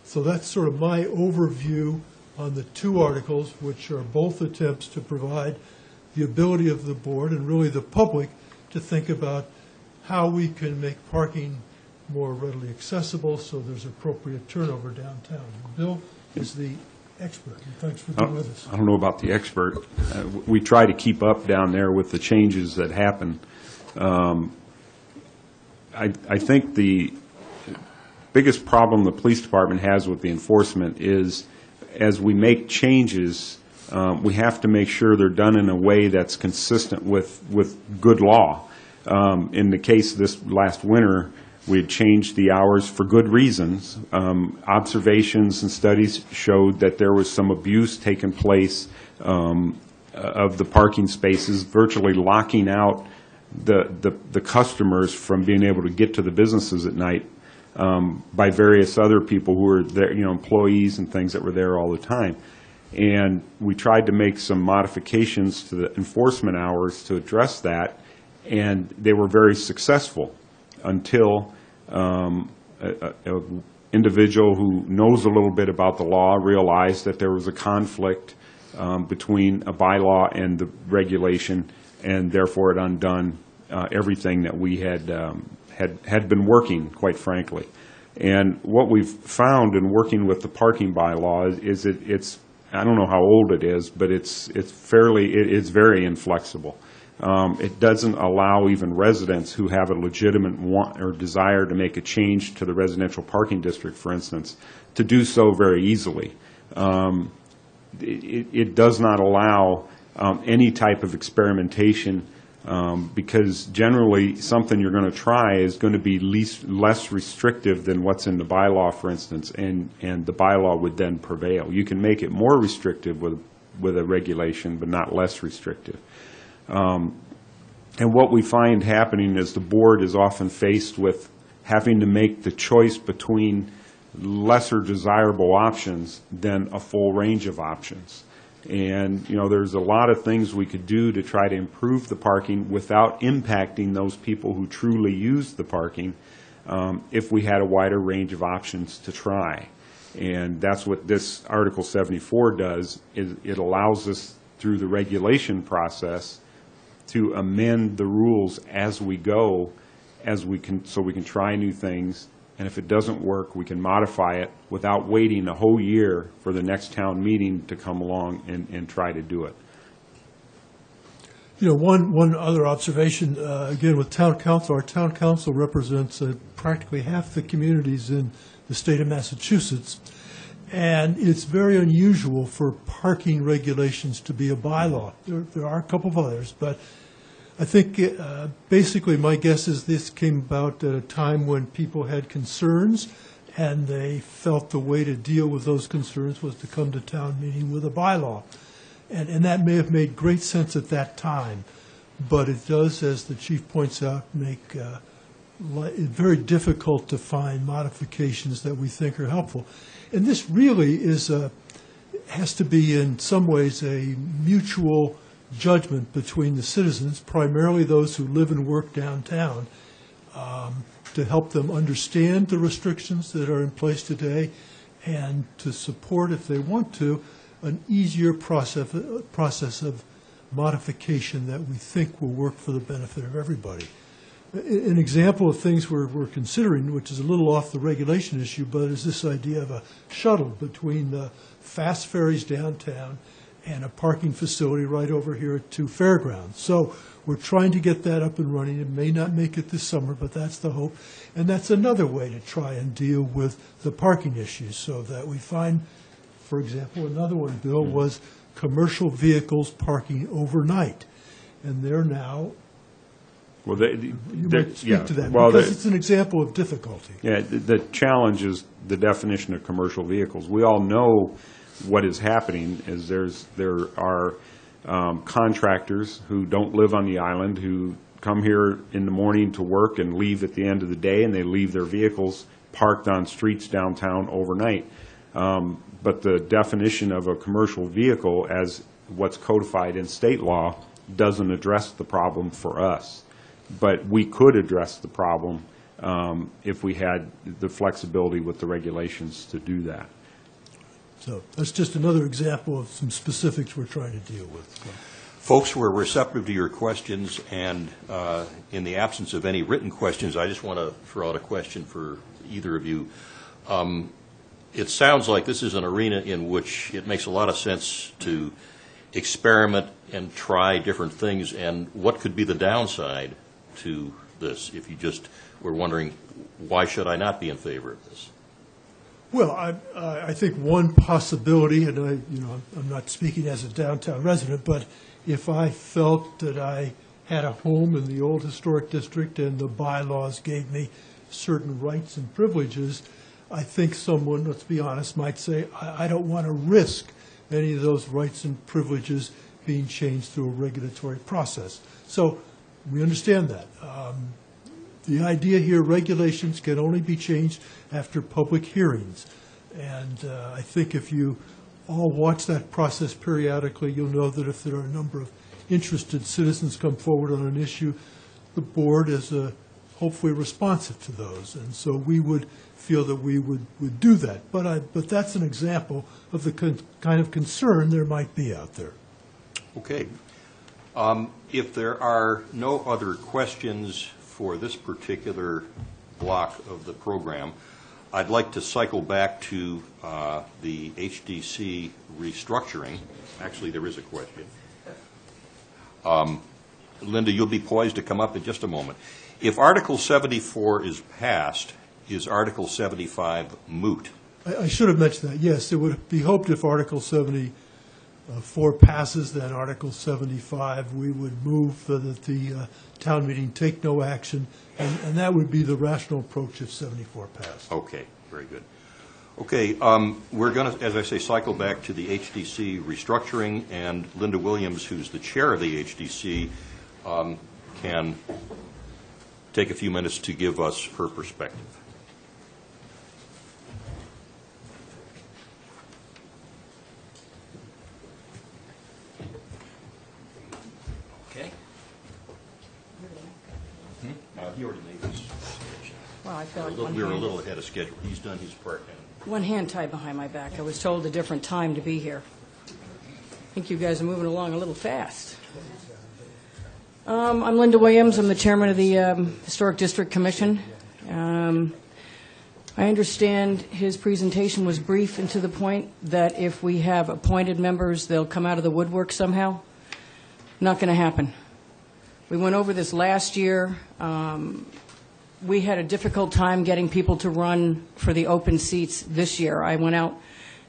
So that's sort of my overview on the 2 articles, which are both attempts to provide the ability of the board and really the public to think about how we can make parking more readily accessible so there's appropriate turnover downtown. Bill is the expert, and thanks for being with us. I don't know about the expert. We try to keep up down there with the changes that happen. I think the biggest problem the police department has with the enforcement is, as we make changes, we have to make sure they're done in a way that's consistent with good law. In the case of this last winter, we had changed the hours for good reasons. Observations and studies showed that there was some abuse taking place of the parking spaces, virtually locking out the customers from being able to get to the businesses at night by various other people who were there, employees and things that were there all the time. And we tried to make some modifications to the enforcement hours to address that, and they were very successful until an individual who knows a little bit about the law realized that there was a conflict between a bylaw and the regulation, and therefore it undone everything that we had been working, quite frankly. And what we've found in working with the parking bylaw is it's I don't know how old it is, but it's very inflexible. It doesn't allow even residents who have a legitimate want or desire to make a change to the residential parking district, for instance, to do so very easily. It does not allow any type of experimentation because generally something you're going to try is going to be less restrictive than what's in the bylaw, for instance, and the bylaw would then prevail. You can make it more restrictive with a regulation, but not less restrictive. And what we find happening is the board is often faced with having to make the choice between lesser desirable options than a full range of options. And, there's a lot of things we could do to try to improve the parking without impacting those people who truly use the parking if we had a wider range of options to try. And that's what this Article 74 does, is it allows us through the regulation process to amend the rules as we go, so we can try new things. And if it doesn't work, we can modify it without waiting a whole year for the next town meeting to come along and try to do it. One other observation, again, with town council, our town council represents practically half the communities in the state of Massachusetts. And it's very unusual for parking regulations to be a bylaw. There are a couple of others, but I think basically my guess is this came about at a time when people had concerns, and they felt the way to deal with those concerns was to come to town meeting with a bylaw. And that may have made great sense at that time, but it does, as the chief points out, make it very difficult to find modifications that we think are helpful. And this really has to be in some ways a mutual judgment between the citizens, primarily those who live and work downtown, to help them understand the restrictions that are in place today and to support, if they want to, an easier process of modification that we think will work for the benefit of everybody. An example of things we're considering, which is a little off the regulation issue, but is this idea of a shuttle between the fast ferries downtown and a parking facility right over here at 2 Fairgrounds. So we're trying to get that up and running. It may not make it this summer, but that's the hope. And that's another way to try and deal with the parking issues, so that we find, for example, another one, Bill, was commercial vehicles parking overnight. And they're now, well, you might speak to that, because it's an example of difficulty. Yeah, the challenge is the definition of commercial vehicles. We all know what is happening is there are contractors who don't live on the island who come here in the morning to work and leave at the end of the day, and they leave their vehicles parked on streets downtown overnight. But the definition of a commercial vehicle as what's codified in state law doesn't address the problem for us. But we could address the problem if we had the flexibility with the regulations to do that. So that's just another example of some specifics we're trying to deal with. So. Folks, we're receptive to your questions, and in the absence of any written questions, I just want to throw out a question for either of you. it sounds like this is an arena in which it makes a lot of sense to experiment and try different things, and what could be the downside to this, if you just were wondering, why should I not be in favor of this? Well, I think one possibility, and I'm not speaking as a downtown resident, but if I felt that I had a home in the old historic district and the bylaws gave me certain rights and privileges, I think someone, let's be honest, might say, I don't want to risk any of those rights and privileges being changed through a regulatory process. So we understand that. The idea here, regulations can only be changed after public hearings. And I think if you all watch that process periodically, you'll know that if there are a number of interested citizens come forward on an issue, the board is hopefully responsive to those. And so we would feel that we would do that. But that's an example of the kind of concern there might be out there. Okay. If there are no other questions for this particular block of the program, I'd like to cycle back to the HDC restructuring. Actually, there is a question. Linda, you'll be poised to come up in just a moment. If Article 74 is passed, is Article 75 moot? I should have mentioned that. Yes, it would be hoped if Article 74 passes, then Article 75, we would move that the town meeting take no action, and that would be the rational approach if 74 passed. Okay, very good. Okay, we're going to, as I say, cycle back to the HDC restructuring, and Linda Williams, who's the chair of the HDC, can take a few minutes to give us her perspective. Okay. He already made his sketch. Well, I feel like We were a little ahead of schedule. He's done his part now. one hand tied behind my back. I was told a different time to be here. I think you guys are moving along a little fast. I'm Linda Williams. I'm the chairman of the Historic District Commission. I understand his presentation was brief and to the point that if we have appointed members, they'll come out of the woodwork somehow. Not going to happen. We went over this last year. We had a difficult time getting people to run for the open seats this year. I went out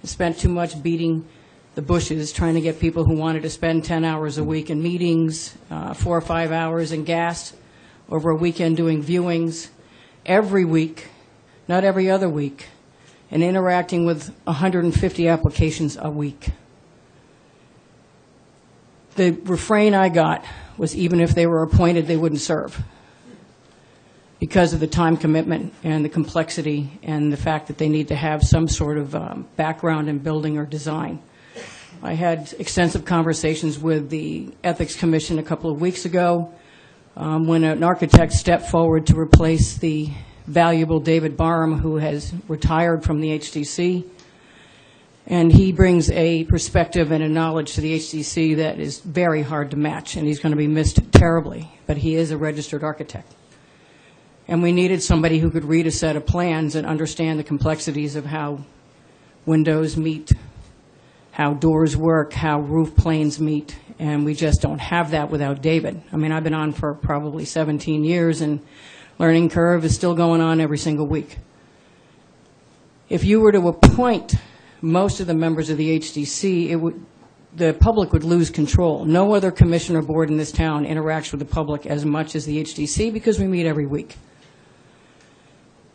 and spent too much beating the bushes trying to get people who wanted to spend 10 hours a week in meetings, 4 or 5 hours in gas, over a weekend doing viewings, every week, not every other week, and interacting with 150 applications a week. The refrain I got was even if they were appointed, they wouldn't serve because of the time commitment and the complexity and the fact that they need to have some sort of background in building or design. I had extensive conversations with the Ethics Commission a couple of weeks ago when an architect stepped forward to replace the valuable David Barham, who has retired from the HDC. And he brings a perspective and a knowledge to the HDC that is very hard to match, and he's going to be missed terribly. But he is a registered architect. And we needed somebody who could read a set of plans and understand the complexities of how windows meet, how doors work, how roof planes meet, and we just don't have that without David. I mean, I've been on for probably 17 years, and learning curve is still going on every single week. If you were to appoint most of the members of the HDC, the public would lose control. No other commission or board in this town interacts with the public as much as the HDC because we meet every week.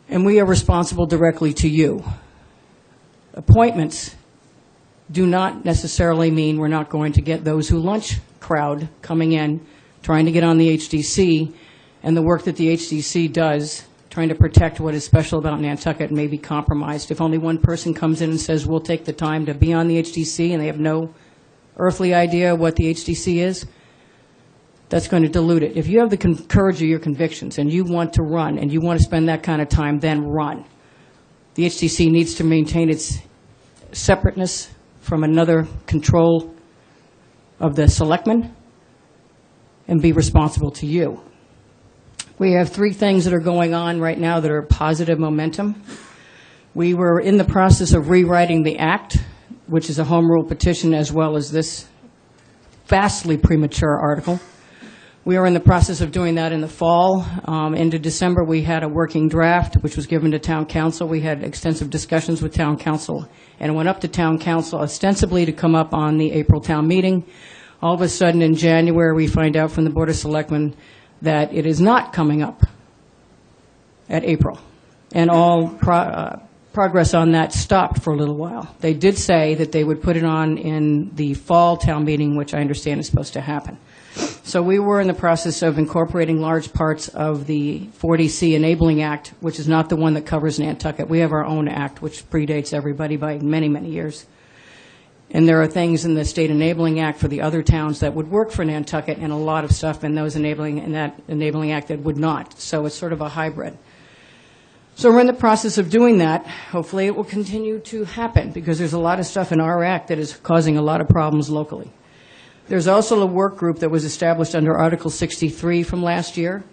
And we are responsible directly to you. Appointments do not necessarily mean we're not going to get those who lunch crowd coming in, trying to get on the HDC, and the work that the HDC does, trying to protect what is special about Nantucket, may be compromised. If only one person comes in and says, we'll take the time to be on the HDC, and they have no earthly idea what the HDC is, that's going to dilute it. If you have the courage of your convictions, and you want to run, and you want to spend that kind of time, then run. The HDC needs to maintain its separateness from another control of the selectmen and be responsible to you. We have 3 things that are going on right now that are positive momentum. We were in the process of rewriting the Act, which is a home rule petition, as well as this vastly premature article. We were in the process of doing that in the fall. Into December, we had a working draft, which was given to Town Council. We had extensive discussions with Town Council, and it went up to Town Council ostensibly to come up on the April town meeting. All of a sudden, in January, we find out from the Board of Selectmen that it is not coming up at April. And all progress on that stopped for a little while. They did say that they would put it on in the fall town meeting, which I understand is supposed to happen. So we were in the process of incorporating large parts of the 40C Enabling Act, which is not the one that covers Nantucket. We have our own act, which predates everybody by many, many years. And there are things in the State Enabling Act for the other towns that would work for Nantucket, and a lot of stuff in that Enabling Act that would not. So it's sort of a hybrid. So we're in the process of doing that. Hopefully it will continue to happen, because there's a lot of stuff in our act that is causing a lot of problems locally. There's also a work group that was established under Article 63 from last year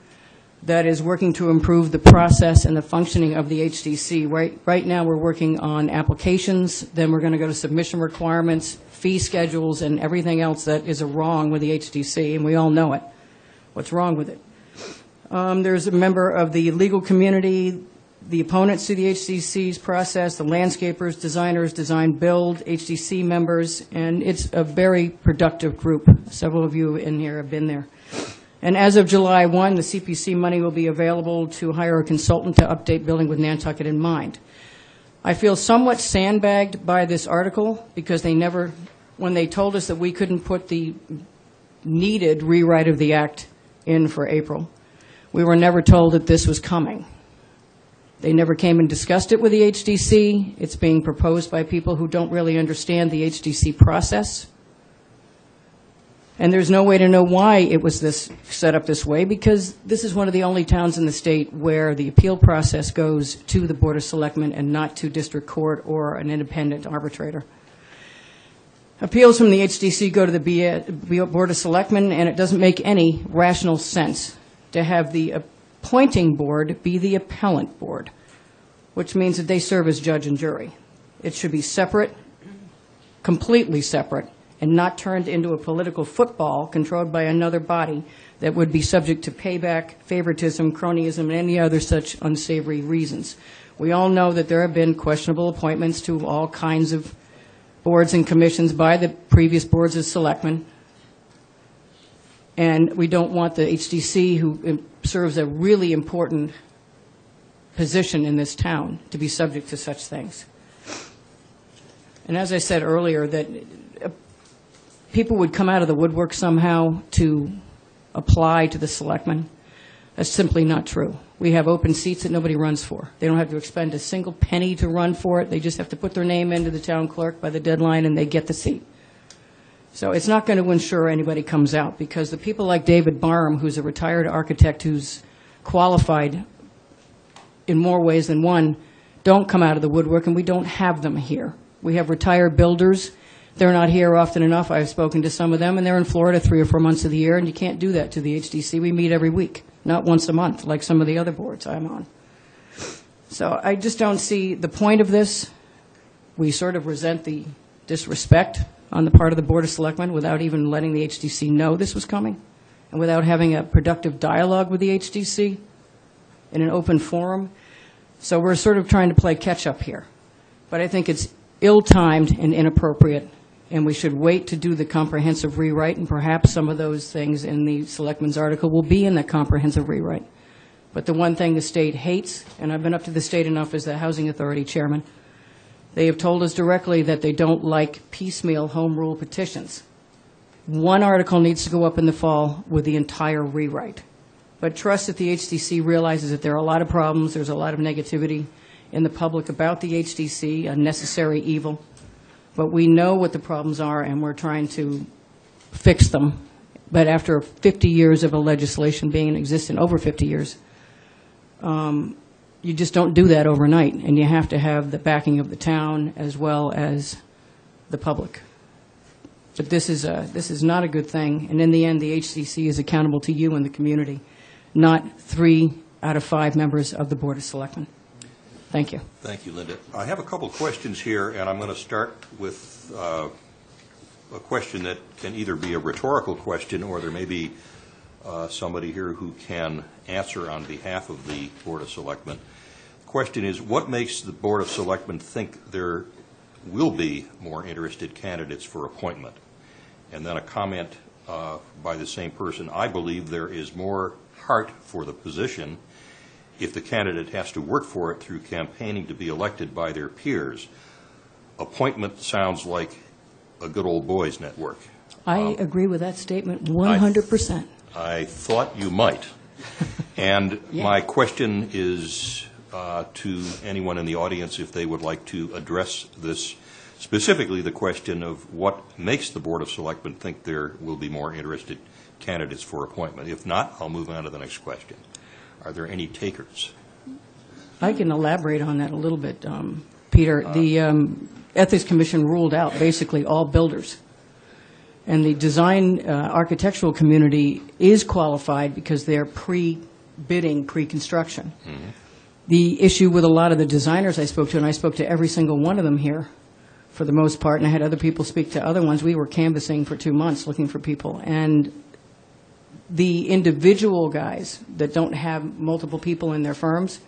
that is working to improve the process and the functioning of the HDC. Right now we're working on applications, then we're going to go to submission requirements, fee schedules, and everything else that is wrong with the HDC, and we all know it, what's wrong with it. There's a member of the legal community, the opponents to the HDC's process, the landscapers, designers, design build, HDC members, and it's a very productive group. Several of you in here have been there. And as of July 1, the CPC money will be available to hire a consultant to update building with Nantucket in mind. I feel somewhat sandbagged by this article, because they never, when they told us that we couldn't put the needed rewrite of the Act in for April, we were never told that this was coming. They never came and discussed it with the HDC. It's being proposed by people who don't really understand the HDC process. And there's no way to know why it was set up this way, because this is one of the only towns in the state where the appeal process goes to the Board of Selectmen and not to district court or an independent arbitrator. Appeals from the HDC go to the Board of Selectmen, and it doesn't make any rational sense to have the appointing board be the appellant board, which means that they serve as judge and jury. It should be separate, completely separate, and not turned into a political football controlled by another body that would be subject to payback, favoritism, cronyism, and any other such unsavory reasons. We all know that there have been questionable appointments to all kinds of boards and commissions by the previous boards of selectmen, and we don't want the HDC, who serves a really important position in this town, to be subject to such things. And as I said earlier, that people would come out of the woodwork somehow to apply to the selectmen. That's simply not true. We have open seats that nobody runs for. They don't have to expend a single penny to run for it. They just have to put their name into the town clerk by the deadline, and they get the seat. So it's not going to ensure anybody comes out, because the people like David Barham, who's a retired architect who's qualified in more ways than one, don't come out of the woodwork, and we don't have them here. We have retired builders. They're not here often enough. I've spoken to some of them, and they're in Florida 3 or 4 months of the year, and you can't do that to the HDC. We meet every week, not once a month, like some of the other boards I'm on. So I just don't see the point of this. We sort of resent the disrespect on the part of the Board of Selectmen without even letting the HDC know this was coming, and without having a productive dialogue with the HDC in an open forum. So we're sort of trying to play catch-up here. But I think it's ill-timed and inappropriate, and we should wait to do the comprehensive rewrite, and perhaps some of those things in the Selectmen's article will be in that comprehensive rewrite. But the one thing the state hates, and I've been up to the state enough as the Housing Authority Chairman, they have told us directly that they don't like piecemeal home rule petitions. One article needs to go up in the fall with the entire rewrite. But trust that the HDC realizes that there are a lot of problems, there's a lot of negativity in the public about the HDC, a necessary evil. But we know what the problems are, and we're trying to fix them. But after 50 years of a legislation being in existence, over 50 years, you just don't do that overnight, and you have to have the backing of the town as well as the public. But this is not a good thing, and in the end, the HDC is accountable to you and the community, not 3 out of 5 members of the Board of Selectmen. Thank you. Thank you, Linda. I have a couple of questions here, and I'm going to start with a question that can either be a rhetorical question or there may be somebody here who can answer on behalf of the Board of Selectmen. The question is, what makes the Board of Selectmen think there will be more interested candidates for appointment? And then a comment by the same person, I believe there is more heart for the position if the candidate has to work for it through campaigning to be elected by their peers. Appointment sounds like a good old boys network. I agree with that statement 100%. I thought you might. And Yeah. my question is to anyone in the audience, if they would like to address this, specifically the question of what makes the Board of Selectmen think there will be more interested candidates for appointment. If not, I'll move on to the next question. Are there any takers? I can elaborate on that a little bit, Peter. The Ethics Commission ruled out basically all builders. And the design architectural community is qualified because they're pre-bidding, pre-construction. Mm-hmm. The issue with a lot of the designers I spoke to, and I spoke to every single one of them here for the most part, and I had other people speak to other ones, we were canvassing for 2 months looking for people. And the individual guys that don't have multiple people in their firms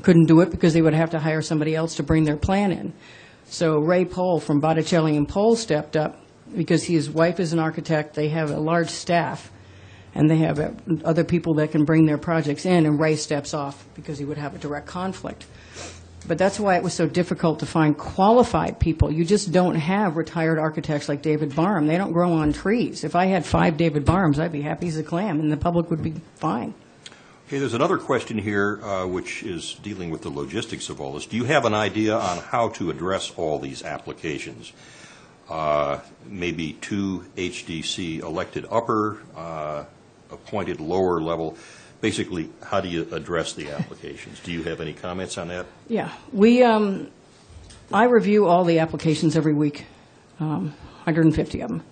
couldn't do it because they would have to hire somebody else to bring their plan in. So Ray Pohl from Botticelli and Pohl stepped up because his wife is an architect, they have a large staff, and they have other people that can bring their projects in, and Ray steps off because he would have a direct conflict. But that's why it was so difficult to find qualified people. You just don't have retired architects like David Barham. They don't grow on trees. If I had 5 David Barhams, I'd be happy as a clam, and the public would be fine. Okay, there's another question here which is dealing with the logistics of all this. Do you have an idea on how to address all these applications? Maybe 2 HDC elected upper, appointed lower level. Basically, how do you address the applications? Do you have any comments on that? Yeah. I review all the applications every week, 150 of them,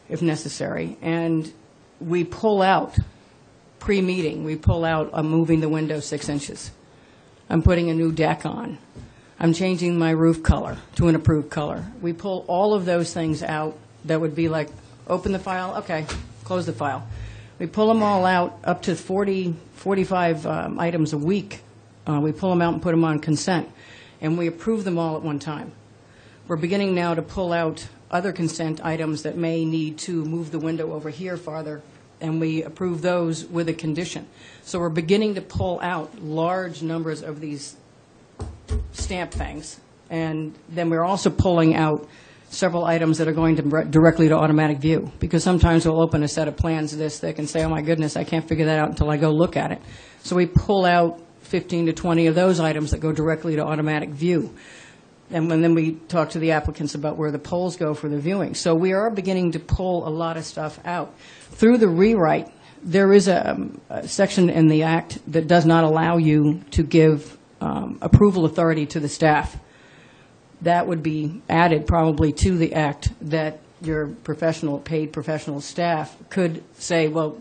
if necessary. And we pull out, pre-meeting, we pull out, I'm moving the window 6 inches. I'm putting a new deck on. I'm changing my roof color to an approved color. We pull all of those things out that would be like, open the file, okay, close the file. We pull them all out, up to 40, 45 items a week. We pull them out and put them on consent, and we approve them all at one time. We're beginning now to pull out other consent items that may need to move the window over here farther, and we approve those with a condition. So we're beginning to pull out large numbers of these stamp things, and then we're also pulling out several items that are going directly to automatic view, because sometimes we'll open a set of plans this thick and say, oh my goodness, I can't figure that out until I go look at it. So we pull out 15 to 20 of those items that go directly to automatic view. And then we talk to the applicants about where the polls go for the viewing. So we are beginning to pull a lot of stuff out. Through the rewrite, there is a section in the Act that does not allow you to give approval authority to the staff. That would be added probably to the Act, that your paid professional staff could say, well,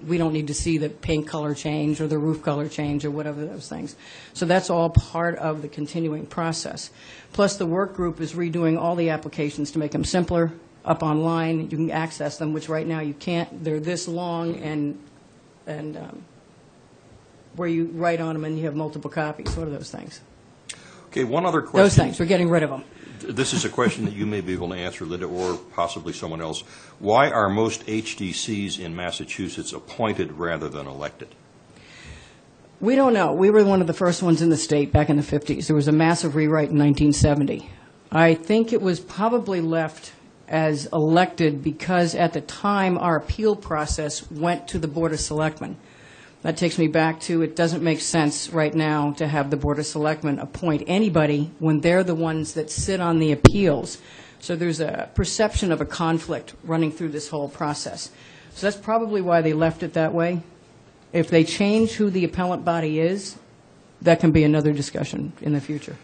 we don't need to see the paint color change or the roof color change or whatever those things. So that's all part of the continuing process. Plus, the work group is redoing all the applications to make them simpler, up online. You can access them, which right now you can't. They're this long, and where you write on them and you have multiple copies. What are those things? Okay, one other question. Those things, we're getting rid of them. This is a question that you may be able to answer, Linda, or possibly someone else. Why are most HDCs in Massachusetts appointed rather than elected? We don't know. We were one of the first ones in the state back in the 50s. There was a massive rewrite in 1970. I think it was probably left as elected because at the time our appeal process went to the Board of Selectmen. That takes me back to, it doesn't make sense right now to have the Board of Selectmen appoint anybody when they're the ones that sit on the appeals. So there's a perception of a conflict running through this whole process. So that's probably why they left it that way. If they change who the appellant body is, that can be another discussion in the future.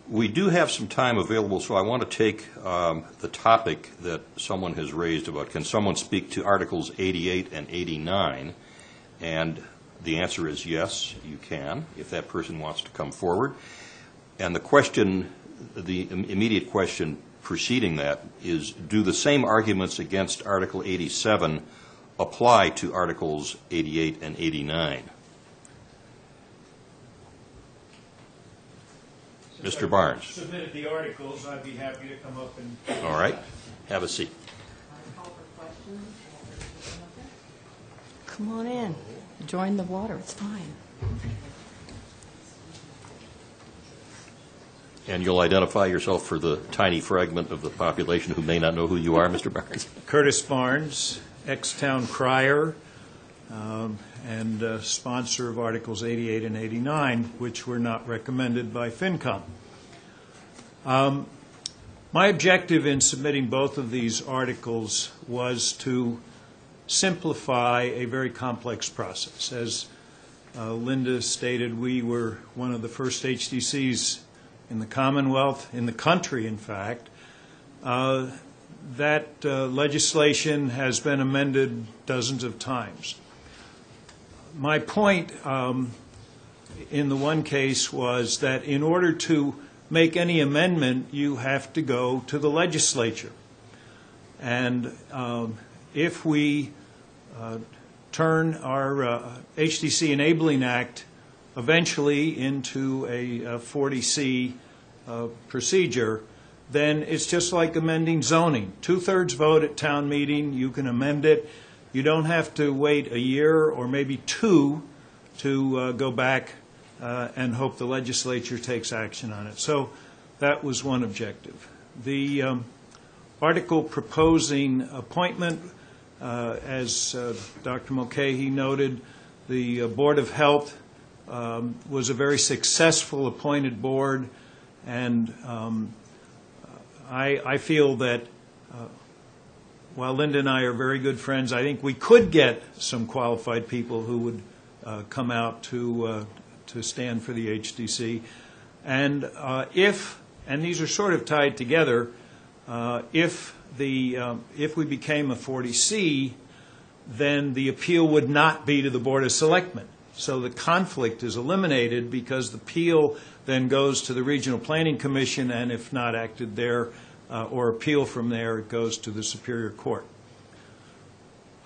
We do have some time available, so I want to take the topic that someone has raised about, can someone speak to Articles 88 and 89? And The answer is yes, you can, if that person wants to come forward. And the question, the immediate question preceding that is, do the same arguments against Article 87 apply to Articles 88 and 89? Mr. Barnes. Submitted the articles, I'd be happy to come up and... All right. Have a seat. Come on in. Join the water. It's fine. And you'll identify yourself for the tiny fragment of the population who may not know who you are, Mr. Barnes. Curtis Barnes, ex-town crier, and sponsor of Articles 88 and 89, which were not recommended by FinCom. My objective in submitting both of these articles was to simplify a very complex process. As Linda stated, we were one of the first HDCs in the Commonwealth, in the country, in fact. That legislation has been amended dozens of times. My point in the one case was that in order to make any amendment, you have to go to the legislature. And if we turn our HDC Enabling Act eventually into a 40C procedure, then it's just like amending zoning. 2/3 vote at town meeting, you can amend it. You don't have to wait a year or maybe two to go back and hope the legislature takes action on it. So that was one objective. The article proposing appointment, as Dr. Mulcahy noted, the Board of Health was a very successful appointed board, and I feel that while Linda and I are very good friends, I think we could get some qualified people who would come out to stand for the HDC. And and these are sort of tied together, if we became a 40C, then the appeal would not be to the Board of Selectmen. So the conflict is eliminated because the appeal then goes to the Regional Planning Commission, and if not acted there or appeal from there, it goes to the Superior Court.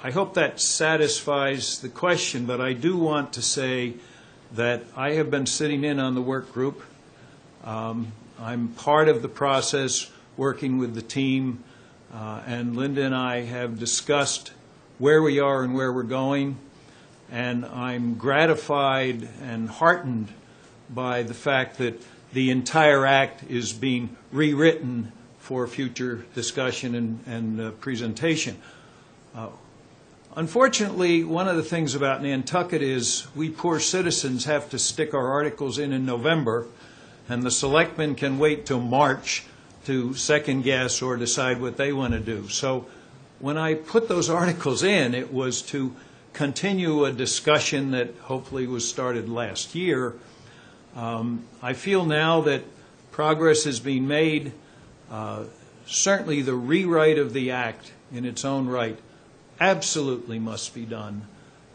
I hope that satisfies the question, but I do want to say that I have been sitting in on the work group. I'm part of the process working with the team, and Linda and I have discussed where we are and where we're going, and I'm gratified and heartened by the fact that the entire act is being rewritten for future discussion and presentation. Unfortunately, one of the things about Nantucket is we poor citizens have to stick our articles in November, and the selectmen can wait till March to second guess or decide what they want to do. So when I put those articles in, it was to continue a discussion that hopefully was started last year. I feel now that progress is being made. Certainly the rewrite of the act in its own right absolutely must be done.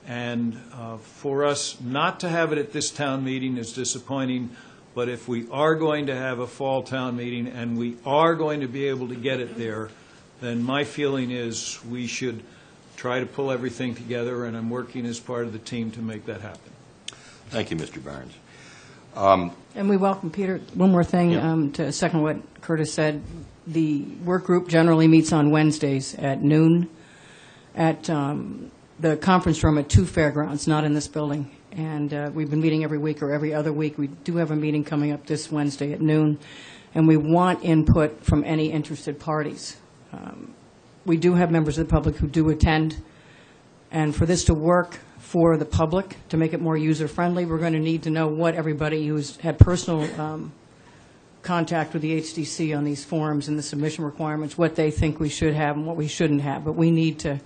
And for us not to have it at this town meeting is disappointing, but if we are going to have a fall town meeting and we are going to be able to get it there, then my feeling is we should try to pull everything together, and I'm working as part of the team to make that happen. Thank you, Mr. Barnes. And we welcome, Peter, one more thing, Yeah. to second what Curtis said. The work group generally meets on Wednesdays at noon at the conference room at 2 Fairgrounds, not in this building. And we've been meeting every week or every other week. We do have a meeting coming up this Wednesday at noon, and we want input from any interested parties. We do have members of the public who do attend, and for this to work for the public, to make it more user-friendly, we're going to need to know what everybody who's had personal contact with the HDC on these forms and the submission requirements, what they think we should have and what we shouldn't have. But we need to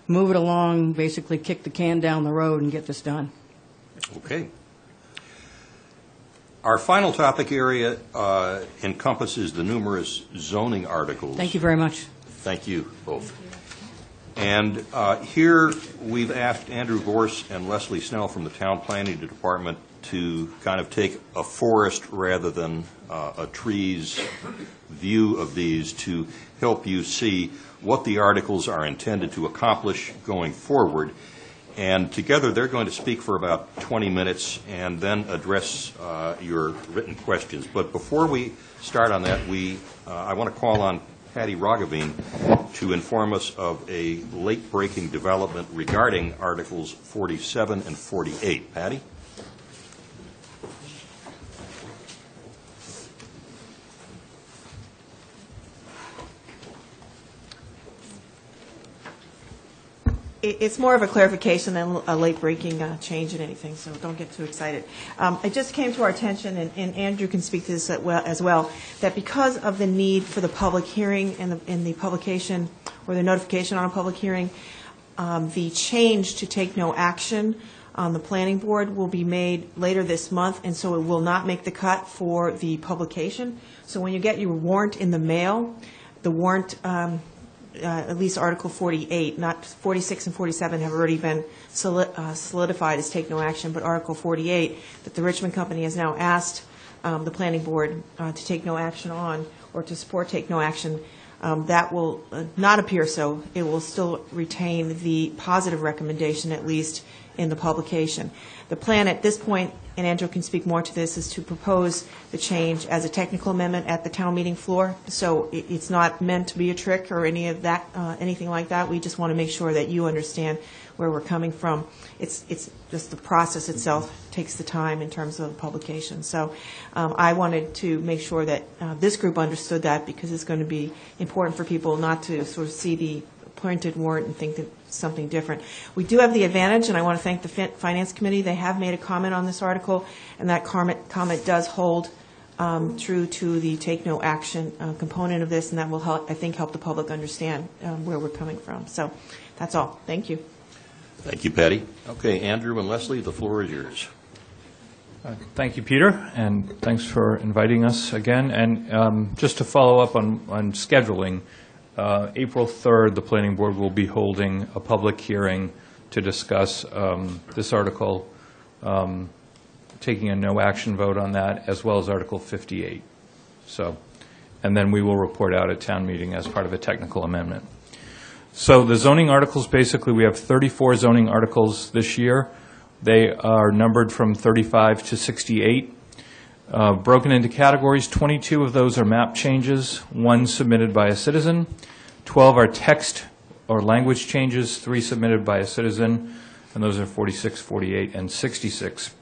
move it along, basically kick the can down the road and get this done. Okay. Our final topic area encompasses the numerous zoning articles. Thank you very much. Thank you both. And here, we've asked Andrew Gorse and Leslie Snell from the Town Planning Department to kind of take a forest rather than a trees view of these to help you see what the articles are intended to accomplish going forward. And together, they're going to speak for about 20 minutes and then address your written questions. But before we start on that, I want to call on Patty Raghaveen to inform us of a late-breaking development regarding Articles 47 and 48. Patty? It's more of a clarification than a late-breaking change in anything, so don't get too excited. It just came to our attention, and Andrew can speak to this as well, that because of the need for the public hearing and the publication or the notification on a public hearing, the change to take no action on the planning board will be made later this month, and so it will not make the cut for the publication. So when you get your warrant in the mail, the warrant at least Article 48, not 46 and 47 have already been solidified as take no action, but Article 48 that the Richmond Company has now asked the planning board to take no action on or to support take no action, that will not appear so. It will still retain the positive recommendation, at least in the publication. The plan at this point, and Andrew can speak more to this, is to propose the change as a technical amendment at the town meeting floor. So it's not meant to be a trick or any of that, anything like that. We just want to make sure that you understand where we're coming from. It's just the process itself takes the time in terms of publication. So I wanted to make sure that this group understood that, because it's going to be important for people not to sort of see the printed warrant and think that something different. We do have the advantage, and I want to thank the Finance Committee. They have made a comment on this article, and that comment does hold true to the take no action component of this, and that will help, I think, help the public understand where we're coming from. So that's all. Thank you. Thank you, Patty. Okay, Andrew and Leslie, the floor is yours. Thank you, Peter, and thanks for inviting us again. And just to follow up on scheduling, April 3rd, the Planning Board will be holding a public hearing to discuss this article, taking a no action vote on that, as well as Article 58. So, and then we will report out at town meeting as part of a technical amendment. So the zoning articles, basically, we have 34 zoning articles this year. They are numbered from 35 to 68. Broken into categories, 22 of those are map changes, 1 submitted by a citizen, 12 are text or language changes, 3 submitted by a citizen, and those are 46, 48, and 66.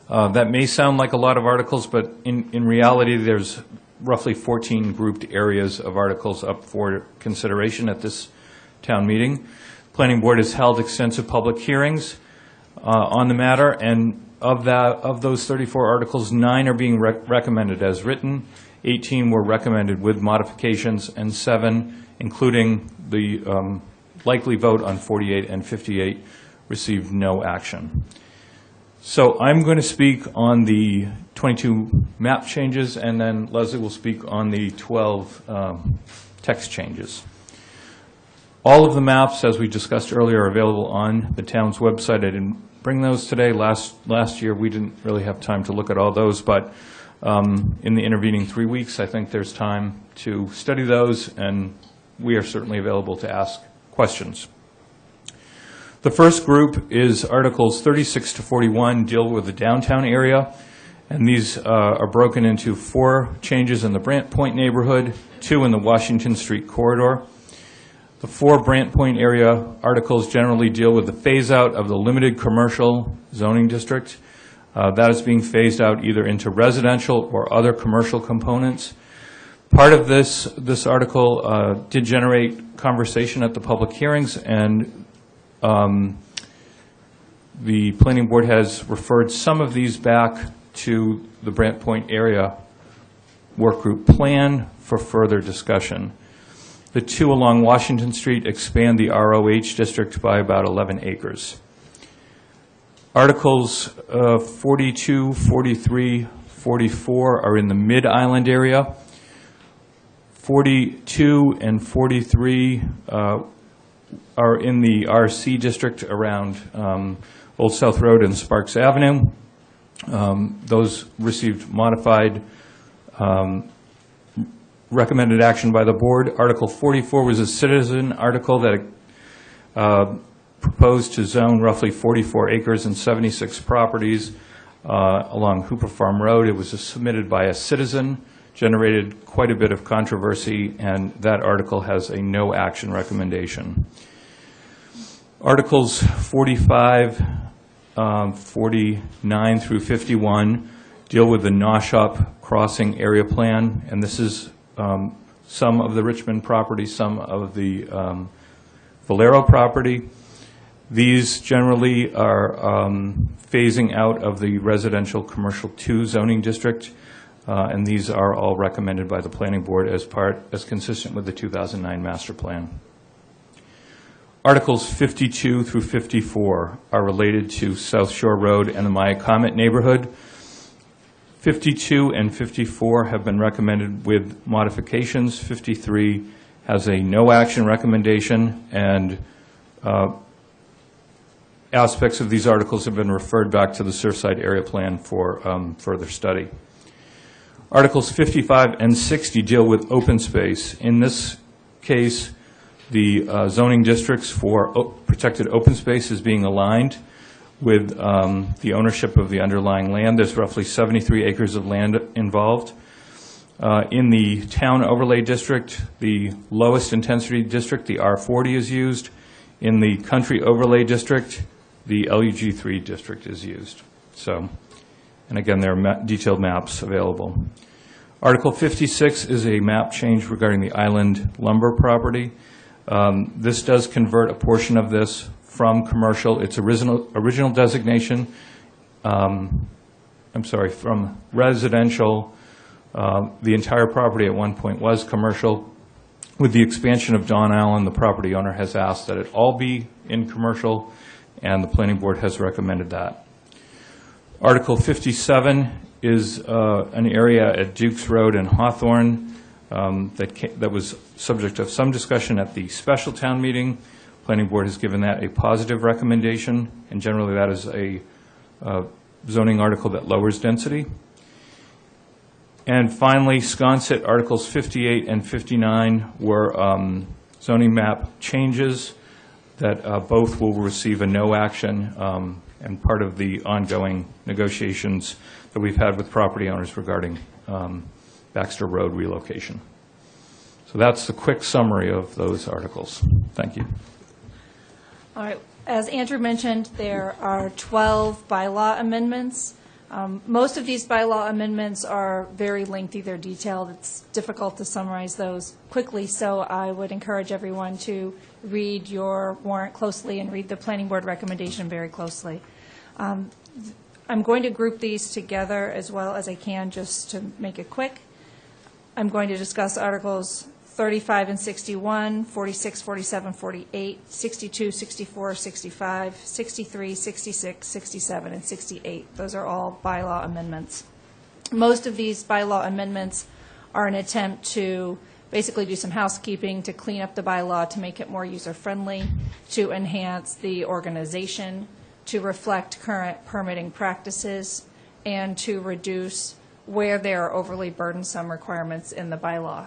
That may sound like a lot of articles, but in reality, there's roughly 14 grouped areas of articles up for consideration at this town meeting. Planning Board has held extensive public hearings on the matter, and of those 34 articles, 9 are being recommended as written, 18 were recommended with modifications, and 7, including the likely vote on 48 and 58, received no action. So I'm going to speak on the 22 map changes, and then Leslie will speak on the 12 text changes. All of the maps, as we discussed earlier, are available on the town's website. I didn't bring those today. Last year, we didn't really have time to look at all those, but in the intervening 3 weeks, I think there's time to study those, and we are certainly available to ask questions. The first group is Articles 36 to 41, deal with the downtown area, and these are broken into 4 changes in the Brant Point neighborhood, 2 in the Washington Street corridor. The 4 Brant Point area articles generally deal with the phase-out of the limited commercial zoning district. That is being phased out either into residential or other commercial components. Part of this article did generate conversation at the public hearings, and the Planning Board has referred some of these back to the Brant Point area work group plan for further discussion. The 2 along Washington Street expand the ROH district by about 11 acres. Articles 42, 43, 44 are in the Mid-Island area. 42 and 43 are in the RC district around Old South Road and Sparks Avenue. Those received modified recommended action by the board. Article 44 was a citizen article that proposed to zone roughly 44 acres and 76 properties along Hooper Farm Road. It was submitted by a citizen, generated quite a bit of controversy, and that article has a no action recommendation. Articles 45, 49 through 51 deal with the Naushop Crossing Area Plan, and this is some of the Richmond property, some of the Valero property. These generally are phasing out of the residential commercial 2 zoning district, and these are all recommended by the planning board as consistent with the 2009 master plan. Articles 52 through 54 are related to South Shore Road and the Maya Comet neighborhood. 52 and 54 have been recommended with modifications. 53 has a no action recommendation, and aspects of these articles have been referred back to the Surfside Area Plan for further study. Articles 55 and 60 deal with open space. In this case, the zoning districts for protected open space is being aligned with the ownership of the underlying land. There's roughly 73 acres of land involved. In the town overlay district, the lowest intensity district, the R40, is used. In the country overlay district, the LUG3 district is used. So, and again, there are detailed maps available. Article 56 is a map change regarding the Island Lumber property. This does convert a portion of this from commercial, its original designation, from residential. The entire property at one point was commercial. With the expansion of Don Allen, the property owner has asked that it all be in commercial, and the planning board has recommended that. Article 57 is an area at Dukes Road and Hawthorne that was subject of some discussion at the special town meeting. Planning board has given that a positive recommendation, and generally that is a zoning article that lowers density. And finally, Sconset, Articles 58 and 59 were zoning map changes that both will receive a no action and part of the ongoing negotiations that we've had with property owners regarding Baxter Road relocation. So that's the quick summary of those articles. Thank you. All right. As Andrew mentioned, there are 12 bylaw amendments. Most of these bylaw amendments are very lengthy. They're detailed. It's difficult to summarize those quickly, so I would encourage everyone to read your warrant closely and read the planning board recommendation very closely. I'm going to group these together as well as I can just to make it quick. I'm going to discuss Articles 35 and 61, 46, 47, 48, 62, 64, 65, 63, 66, 67, and 68. Those are all bylaw amendments. Most of these bylaw amendments are an attempt to basically do some housekeeping, to clean up the bylaw, to make it more user-friendly, to enhance the organization, to reflect current permitting practices, and to reduce where there are overly burdensome requirements in the bylaw.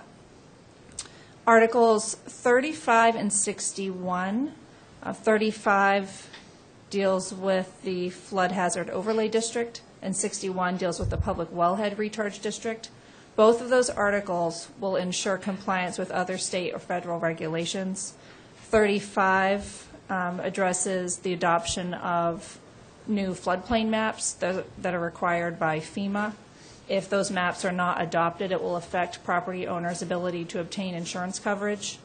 Articles 35 and 61. 35 deals with the flood hazard overlay district, and 61 deals with the public wellhead recharge district. Both of those articles will ensure compliance with other state or federal regulations. 35 addresses the adoption of new floodplain maps that are required by FEMA. If those maps are not adopted, it will affect property owners' ability to obtain insurance coverage.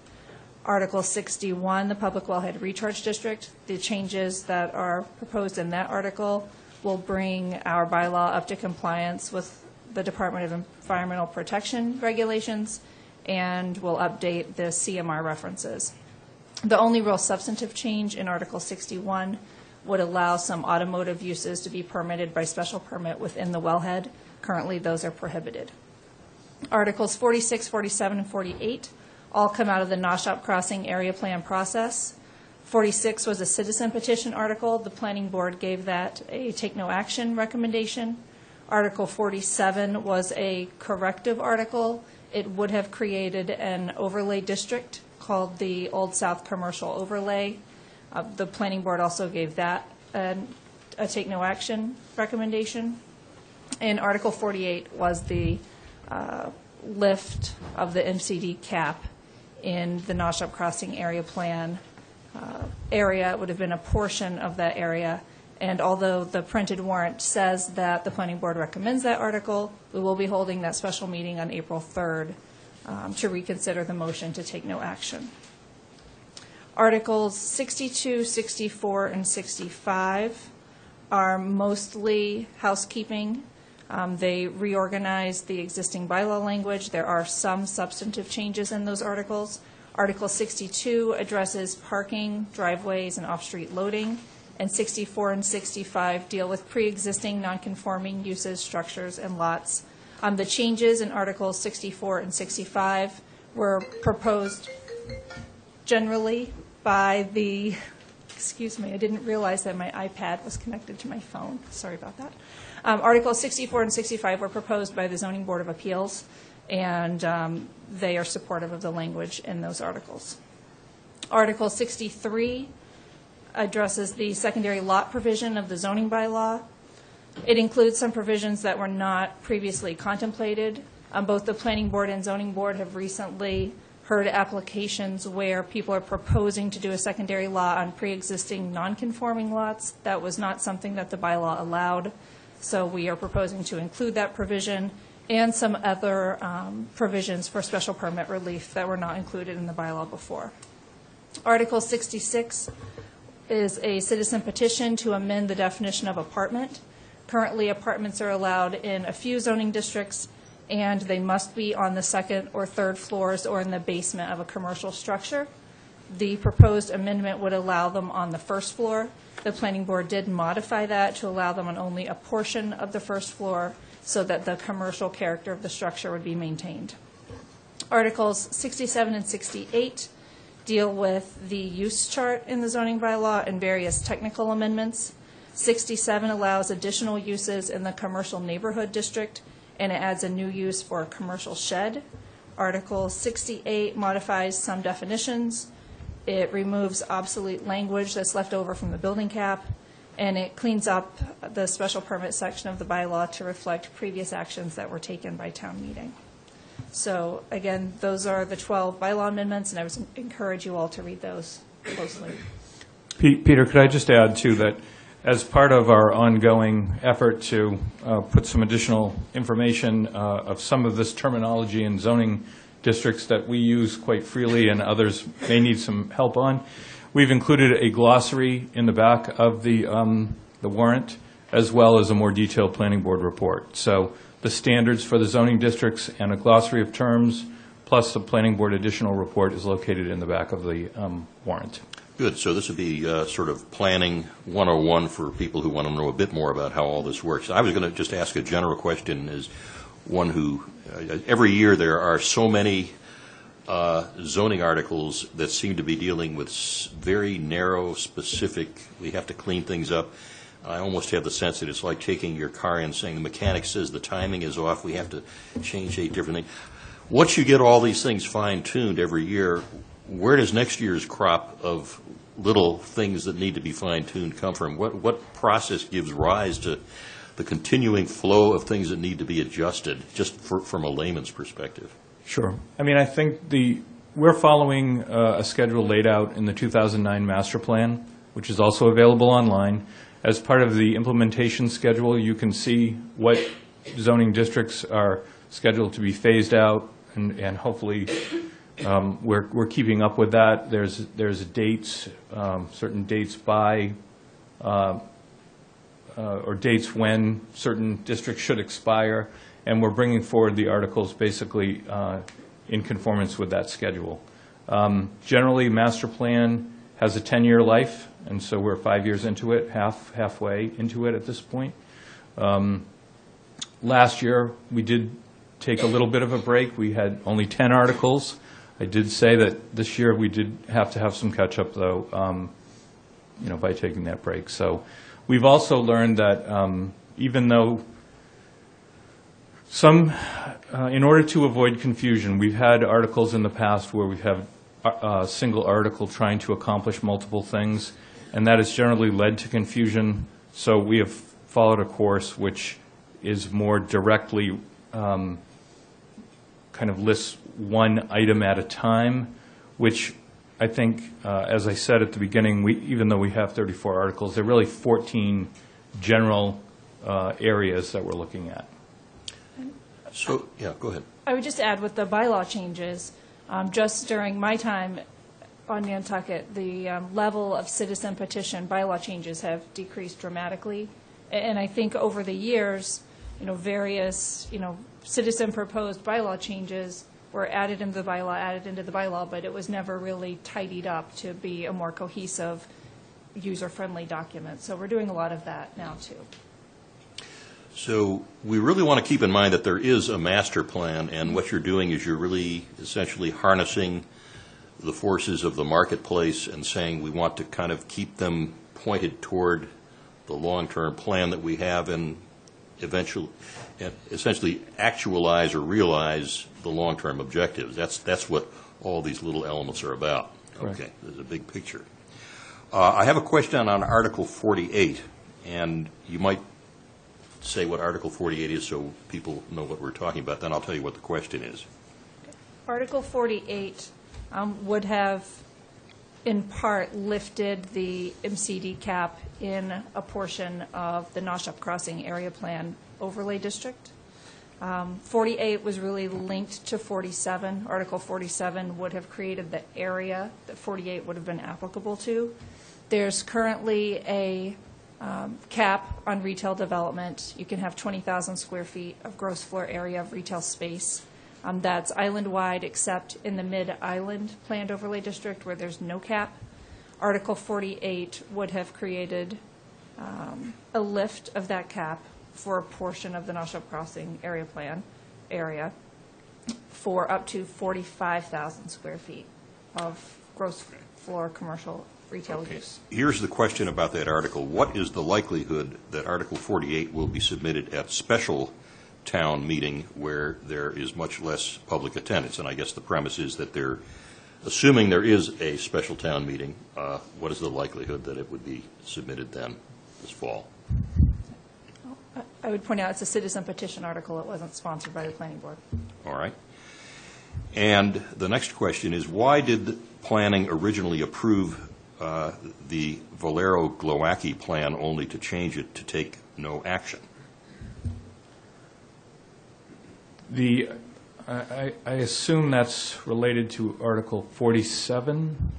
Article 61, the Public Wellhead Recharge District, the changes that are proposed in that article will bring our bylaw up to compliance with the Department of Environmental Protection regulations and will update the CMR references. The only real substantive change in Article 61 would allow some automotive uses to be permitted by special permit within the wellhead. Currently, those are prohibited. Articles 46, 47, and 48 all come out of the Naushop Crossing Area Plan process. 46 was a citizen petition article. The planning board gave that a take no action recommendation. Article 47 was a corrective article. It would have created an overlay district called the Old South Commercial Overlay. The planning board also gave that a take no action recommendation. And Article 48 was the lift of the MCD cap in the Noshop Crossing area plan area. It would have been a portion of that area. And although the printed warrant says that the planning board recommends that article, we will be holding that special meeting on April 3rd to reconsider the motion to take no action. Articles 62, 64, and 65 are mostly housekeeping. They reorganize the existing bylaw language. There are some substantive changes in those articles. Article 62 addresses parking, driveways, and off-street loading, and 64 and 65 deal with pre-existing non-conforming uses, structures, and lots. The changes in Articles 64 and 65 were proposed generally by the, excuse me, I didn't realize that my iPad was connected to my phone. Sorry about that. Articles 64 and 65 were proposed by the Zoning Board of Appeals, and they are supportive of the language in those articles. Article 63 addresses the secondary lot provision of the zoning bylaw. It includes some provisions that were not previously contemplated. Both the Planning Board and Zoning Board have recently heard applications where people are proposing to do a secondary lot on pre-existing non-conforming lots. That was not something that the bylaw allowed, so we are proposing to include that provision and some other provisions for special permit relief that were not included in the bylaw before. Article 66 is a citizen petition to amend the definition of apartment. Currently, apartments are allowed in a few zoning districts, and they must be on the second or third floors or in the basement of a commercial structure. The proposed amendment would allow them on the first floor. The planning board did modify that to allow them on only a portion of the first floor so that the commercial character of the structure would be maintained. Articles 67 and 68 deal with the use chart in the zoning bylaw and various technical amendments. 67 allows additional uses in the commercial neighborhood district, and it adds a new use for a commercial shed. Article 68 modifies some definitions. It removes obsolete language that's left over from the building cap, and it cleans up the special permit section of the bylaw to reflect previous actions that were taken by town meeting. So again, those are the 12 bylaw amendments, and I would encourage you all to read those closely. Peter, could I just add, too, that as part of our ongoing effort to put some additional information of some of this terminology in zoning districts that we use quite freely and others may need some help on, we've included a glossary in the back of the warrant, as well as a more detailed planning board report. So the standards for the zoning districts and a glossary of terms, plus the planning board additional report, is located in the back of the warrant. Good. So this would be sort of planning 101 for people who want to know a bit more about how all this works. I was going to just ask a general question as one who, every year there are so many zoning articles that seem to be dealing with very narrow, specific, we have to clean things up. I almost have the sense that it's like taking your car and saying the mechanic says the timing is off, we have to change 8 different things. Once you get all these things fine-tuned every year, where does next year's crop of little things that need to be fine-tuned come from? What process gives rise to the continuing flow of things that need to be adjusted, just from a layman's perspective? Sure. I mean, I think we're following a schedule laid out in the 2009 master plan, which is also available online. As part of the implementation schedule, you can see what zoning districts are scheduled to be phased out, and hopefully we're keeping up with that. There's dates, certain dates by, or dates when certain districts should expire, and we're bringing forward the articles basically in conformance with that schedule. Generally, master plan has a 10-year life, and so we're 5 years into it, halfway into it at this point. Last year, we did take a little bit of a break. We had only 10 articles, I did say that this year we did have to have some catch-up, though, by taking that break. So we've also learned that even though in order to avoid confusion, we've had articles in the past where we have a single article trying to accomplish multiple things, and that has generally led to confusion. So we have followed a course which is more directly kind of lists one item at a time, which I think, as I said at the beginning, even though we have 34 articles, there are really 14 general areas that we're looking at. So, yeah, go ahead. I would just add with the bylaw changes, just during my time on Nantucket, the level of citizen petition bylaw changes have decreased dramatically. And I think over the years, various, citizen-proposed bylaw changes were added into the bylaw, but it was never really tidied up to be a more cohesive, user-friendly document. So we're doing a lot of that now, too. So we really want to keep in mind that there is a master plan, and what you're doing is you're really essentially harnessing the forces of the marketplace and saying we want to kind of keep them pointed toward the long-term plan that we have and essentially actualize or realize the long-term objectives. That's what all these little elements are about. Correct. Okay, there's a big picture. I have a question on Article 48, and you might say what Article 48 is so people know what we're talking about. Then I'll tell you what the question is. Article 48 would have, in part, lifted the MCD cap in a portion of the Noshop Crossing Area Plan Overlay District. 48 was really linked to 47. Article 47 would have created the area that 48 would have been applicable to. There's currently a cap on retail development. You can have 20,000 square feet of gross floor area of retail space. That's island-wide except in the mid-island planned overlay district where there's no cap. Article 48 would have created a lift of that cap for a portion of the Noshop Crossing area plan area for up to 45,000 square feet of gross floor commercial retail use. Here's the question about that article. What is the likelihood that Article 48 will be submitted at special town meeting where there is much less public attendance? And I guess the premise is that they're assuming there is a special town meeting. What is the likelihood that it would be submitted then this fall? I would point out it's a citizen petition article. It wasn't sponsored by the planning board. All right. And the next question is, why did planning originally approve the Valero-Glowacki plan only to change it to take no action? I assume that's related to Article 47,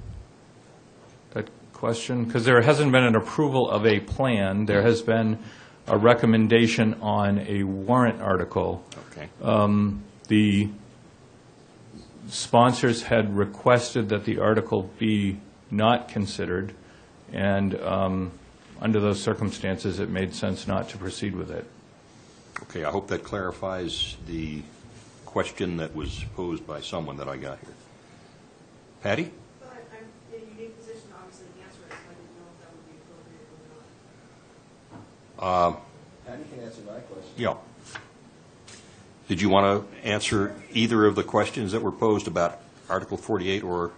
that question, because there hasn't been an approval of a plan. There has been a recommendation on a warrant article. Okay. The sponsors had requested that the article be not considered, and under those circumstances, it made sense not to proceed with it. Okay, I hope that clarifies the question that was posed by someone that I got here. Patty? I'm in a unique position, obviously, to answer it, so I didn't know if that would be appropriate or not. Patty can answer my question. Yeah. Did you want to answer either of the questions that were posed about Article 48, or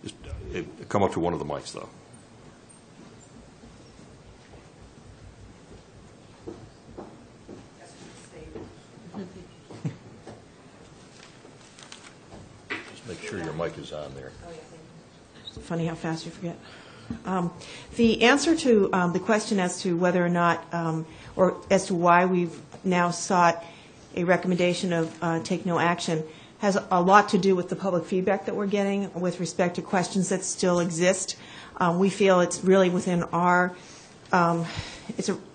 just come up to one of the mics, though? Just make sure your mic is on there. It's funny how fast you forget. The answer to the question as to whether or not, or as to why we've now sought a recommendation of take no action has a lot to do with the public feedback that we're getting with respect to questions that still exist. We feel it's really within our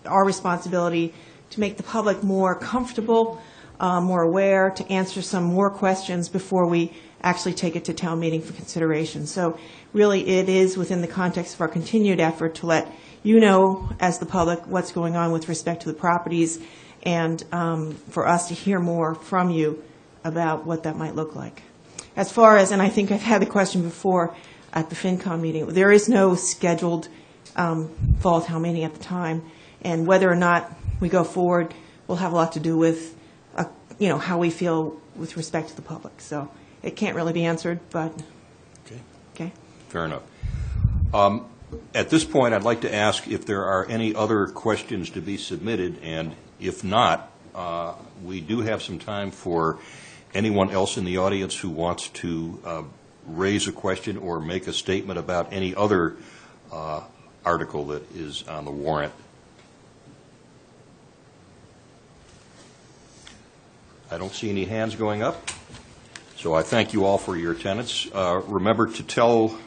responsibility to make the public more comfortable, more aware, to answer some more questions before we actually take it to town meeting for consideration. So really it is within the context of our continued effort to let you know, as the public, what's going on with respect to the properties, and for us to hear more from you about what that might look like. as far as, and I think I've had the question before at the FinCom meeting, there is no scheduled fall town meeting at the time, and whether or not we go forward will have a lot to do with, how we feel with respect to the public. So it can't really be answered, but, okay. Fair enough. At this point, I'd like to ask if there are any other questions to be submitted, and if not, we do have some time for anyone else in the audience who wants to raise a question or make a statement about any other article that is on the warrant. I don't see any hands going up, so I thank you all for your attendance. Remember to tell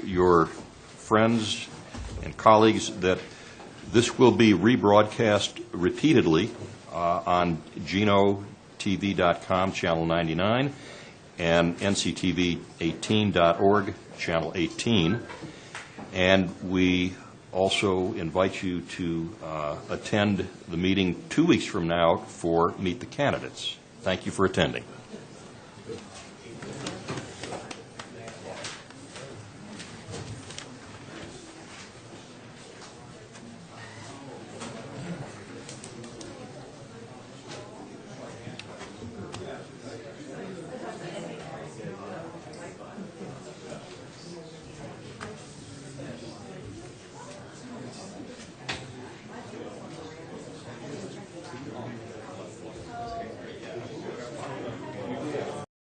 your friends and colleagues that this will be rebroadcast repeatedly on GenoTV.com, Channel 99, and NCTV18.org, Channel 18. And we also invite you to attend the meeting 2 weeks from now for Meet the Candidates. Thank you for attending.